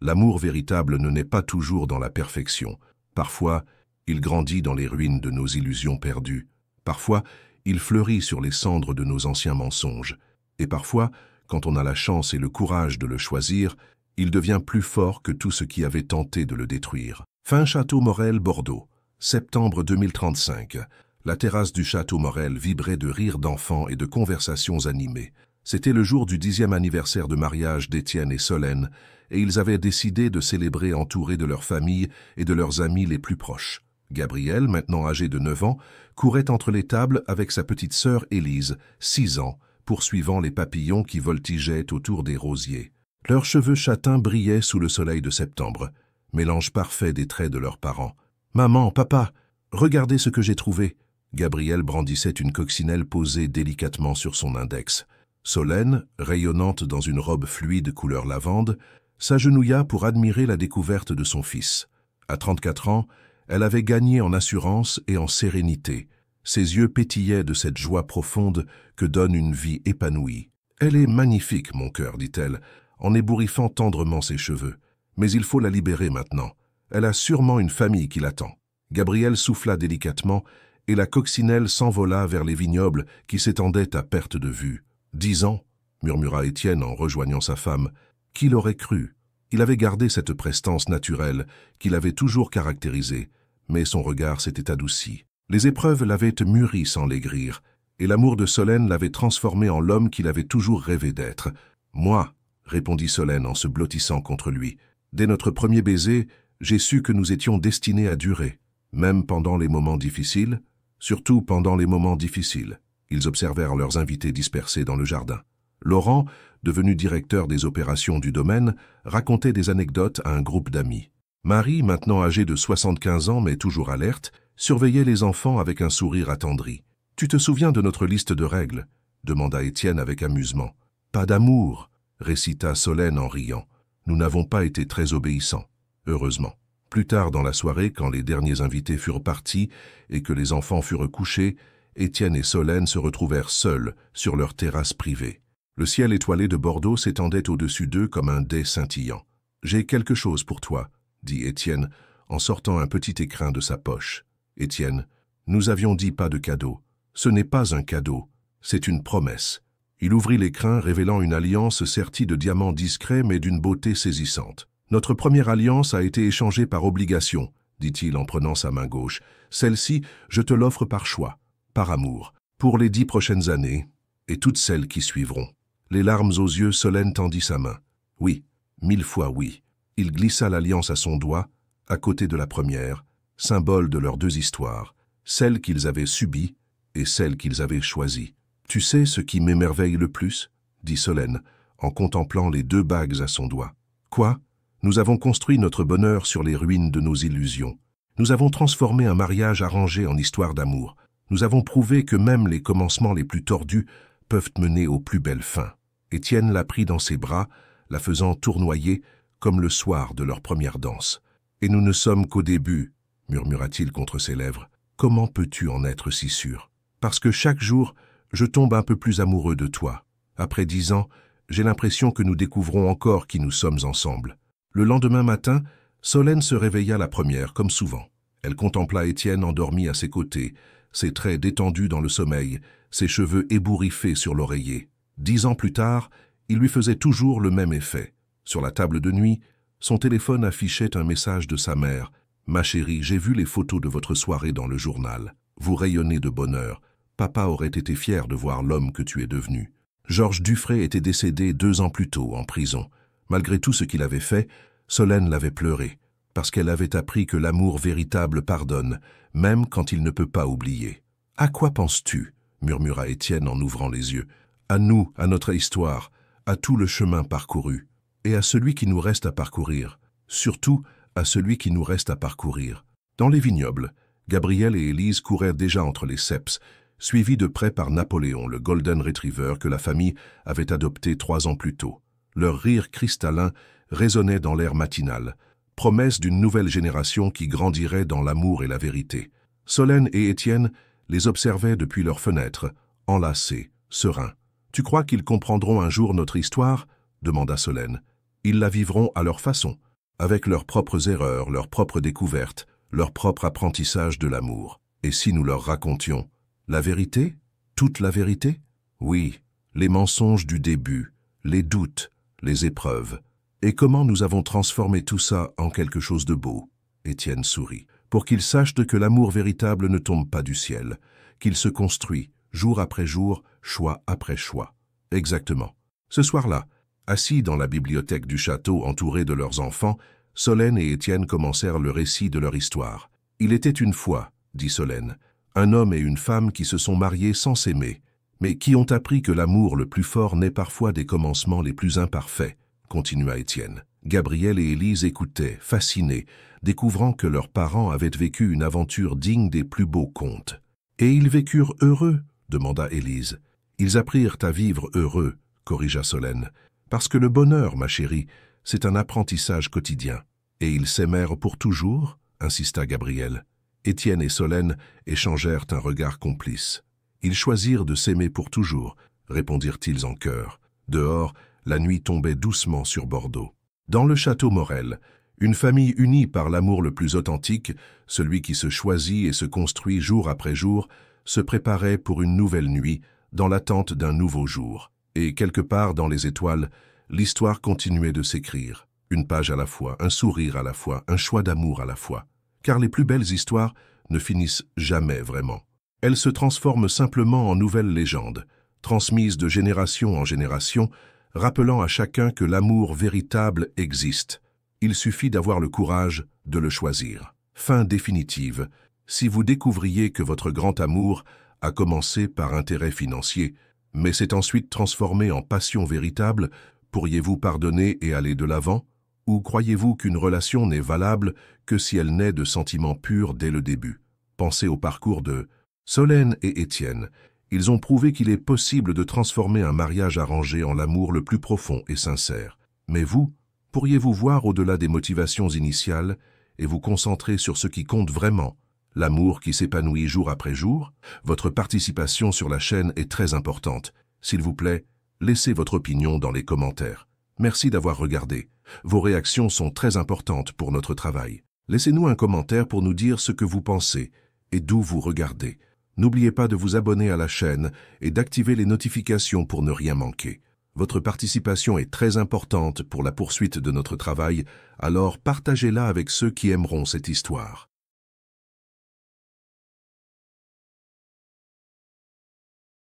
L'amour véritable ne naît pas toujours dans la perfection. Parfois, il grandit dans les ruines de nos illusions perdues. Parfois, il fleurit sur les cendres de nos anciens mensonges. Et parfois, quand on a la chance et le courage de le choisir, il devient plus fort que tout ce qui avait tenté de le détruire. Fin Château Morel, Bordeaux, septembre 2035. La terrasse du château Morel vibrait de rires d'enfants et de conversations animées. C'était le jour du 10e anniversaire de mariage d'Étienne et Solène, et ils avaient décidé de célébrer entourés de leur famille et de leurs amis les plus proches. Gabriel, maintenant âgé de 9 ans, courait entre les tables avec sa petite sœur Élise, 6 ans, poursuivant les papillons qui voltigeaient autour des rosiers. Leurs cheveux châtains brillaient sous le soleil de septembre, mélange parfait des traits de leurs parents. « Maman, papa, regardez ce que j'ai trouvé !» Gabriel brandissait une coccinelle posée délicatement sur son index. Solène, rayonnante dans une robe fluide couleur lavande, s'agenouilla pour admirer la découverte de son fils. À 34 ans, elle avait gagné en assurance et en sérénité. Ses yeux pétillaient de cette joie profonde que donne une vie épanouie. « Elle est magnifique, mon cœur, dit-elle, en ébouriffant tendrement ses cheveux. Mais il faut la libérer maintenant. Elle a sûrement une famille qui l'attend. » Gabriel souffla délicatement et la coccinelle s'envola vers les vignobles qui s'étendaient à perte de vue. « 10 ans, murmura Étienne en rejoignant sa femme. Qui l'aurait cru? Il avait gardé cette prestance naturelle qui l'avait toujours caractérisé, mais son regard s'était adouci. Les épreuves l'avaient mûri sans l'aigrir, et l'amour de Solène l'avait transformé en l'homme qu'il avait toujours rêvé d'être. « Moi, répondit Solène en se blottissant contre lui. Dès notre premier baiser, j'ai su que nous étions destinés à durer, même pendant les moments difficiles, surtout pendant les moments difficiles. » Ils observèrent leurs invités dispersés dans le jardin. Laurent, devenu directeur des opérations du domaine, racontait des anecdotes à un groupe d'amis. Marie, maintenant âgée de 75 ans mais toujours alerte, surveillait les enfants avec un sourire attendri. « Tu te souviens de notre liste de règles ?» demanda Étienne avec amusement. « Pas d'amour » récita Solène en riant. « Nous n'avons pas été très obéissants, heureusement. » Plus tard dans la soirée, quand les derniers invités furent partis et que les enfants furent couchés, Étienne et Solène se retrouvèrent seuls sur leur terrasse privée. Le ciel étoilé de Bordeaux s'étendait au-dessus d'eux comme un dais scintillant. « J'ai quelque chose pour toi, » dit Étienne en sortant un petit écrin de sa poche. « Étienne, nous avions dit pas de cadeau. Ce n'est pas un cadeau, c'est une promesse. » Il ouvrit l'écrin, révélant une alliance sertie de diamants discrets mais d'une beauté saisissante. « Notre première alliance a été échangée par obligation, » dit-il en prenant sa main gauche. « Celle-ci, je te l'offre par choix, par amour, pour les 10 prochaines années, et toutes celles qui suivront. » Les larmes aux yeux, Solène tendit sa main. « Oui, 1000 fois oui. » Il glissa l'alliance à son doigt, à côté de la première, symbole de leurs 2 histoires, celle qu'ils avaient subie et celle qu'ils avaient choisie. « Tu sais ce qui m'émerveille le plus ?» dit Solène, en contemplant les 2 bagues à son doigt. « Quoi ? Nous avons construit notre bonheur sur les ruines de nos illusions. Nous avons transformé un mariage arrangé en histoire d'amour. Nous avons prouvé que même les commencements les plus tordus peuvent mener aux plus belles fins. » Étienne la prit dans ses bras, la faisant tournoyer comme le soir de leur première danse. « Et nous ne sommes qu'au début, » murmura-t-il contre ses lèvres. « Comment peux-tu en être si sûr ? Parce que chaque jour, je tombe un peu plus amoureux de toi. Après 10 ans, j'ai l'impression que nous découvrons encore qui nous sommes ensemble. » Le lendemain matin, Solène se réveilla la première, comme souvent. Elle contempla Étienne endormi à ses côtés, ses traits détendus dans le sommeil, ses cheveux ébouriffés sur l'oreiller. 10 ans plus tard, il lui faisait toujours le même effet. Sur la table de nuit, son téléphone affichait un message de sa mère. « Ma chérie, j'ai vu les photos de votre soirée dans le journal. Vous rayonnez de bonheur. Papa aurait été fier de voir l'homme que tu es devenu. » Georges Dufray était décédé 2 ans plus tôt, en prison. Malgré tout ce qu'il avait fait, Solène l'avait pleuré, parce qu'elle avait appris que l'amour véritable pardonne, même quand il ne peut pas oublier. « À quoi penses-tu » murmura Étienne en ouvrant les yeux. « À nous, à notre histoire, à tout le chemin parcouru, et à celui qui nous reste à parcourir, surtout à celui qui nous reste à parcourir. » Dans les vignobles, Gabriel et Élise couraient déjà entre les ceps, suivis de près par Napoléon, le golden retriever que la famille avait adopté 3 ans plus tôt. Leur rire cristallin résonnait dans l'air matinal, promesse d'une nouvelle génération qui grandirait dans l'amour et la vérité. Solène et Étienne les observaient depuis leurs fenêtres, enlacés, sereins. « Tu crois qu'ils comprendront un jour notre histoire ?» demanda Solène. « Ils la vivront à leur façon, avec leurs propres erreurs, leurs propres découvertes, leur propre apprentissage de l'amour. Et si nous leur racontions la vérité, toute la vérité? Oui, les mensonges du début, les doutes, les épreuves. Et comment nous avons transformé tout ça en quelque chose de beau ?» Étienne sourit. pour qu'ils sachent que l'amour véritable ne tombe pas du ciel, qu'il se construit, jour après jour, choix après choix. Exactement. Ce soir-là, assis dans la bibliothèque du château entourés de leurs enfants, Solène et Étienne commencèrent le récit de leur histoire. « Il était une fois, dit Solène, un homme et une femme qui se sont mariés sans s'aimer, mais qui ont appris que l'amour le plus fort naît parfois des commencements les plus imparfaits, continua Étienne. Gabriel et Élise écoutaient, fascinés, découvrant que leurs parents avaient vécu une aventure digne des plus beaux contes. « Et ils vécurent heureux ?» demanda Élise. « Ils apprirent à vivre heureux, » corrigea Solène. « Parce que le bonheur, ma chérie, c'est un apprentissage quotidien. »« Et ils s'aimèrent pour toujours ?» insista Gabriel. Étienne et Solène échangèrent un regard complice. « Ils choisirent de s'aimer pour toujours », répondirent-ils en chœur. Dehors, la nuit tombait doucement sur Bordeaux. Dans le château Morel, une famille unie par l'amour le plus authentique, celui qui se choisit et se construit jour après jour, se préparait pour une nouvelle nuit, dans l'attente d'un nouveau jour. Et quelque part dans les étoiles, l'histoire continuait de s'écrire. Une page à la fois, un sourire à la fois, un choix d'amour à la fois. Car les plus belles histoires ne finissent jamais vraiment. Elles se transforment simplement en nouvelles légendes, transmises de génération en génération, rappelant à chacun que l'amour véritable existe. Il suffit d'avoir le courage de le choisir. Fin définitive. Si vous découvriez que votre grand amour a commencé par intérêt financier, mais s'est ensuite transformé en passion véritable, pourriez-vous pardonner et aller de l'avant? Ou croyez-vous qu'une relation n'est valable que si elle naît de sentiments purs dès le début? Pensez au parcours de Solène et Étienne. Ils ont prouvé qu'il est possible de transformer un mariage arrangé en l'amour le plus profond et sincère. Mais vous, pourriez-vous voir au-delà des motivations initiales et vous concentrer sur ce qui compte vraiment, l'amour qui s'épanouit jour après jour? Votre participation sur la chaîne est très importante. S'il vous plaît, laissez votre opinion dans les commentaires. Merci d'avoir regardé. Vos réactions sont très importantes pour notre travail. Laissez-nous un commentaire pour nous dire ce que vous pensez et d'où vous regardez. N'oubliez pas de vous abonner à la chaîne et d'activer les notifications pour ne rien manquer. Votre participation est très importante pour la poursuite de notre travail, alors partagez-la avec ceux qui aimeront cette histoire.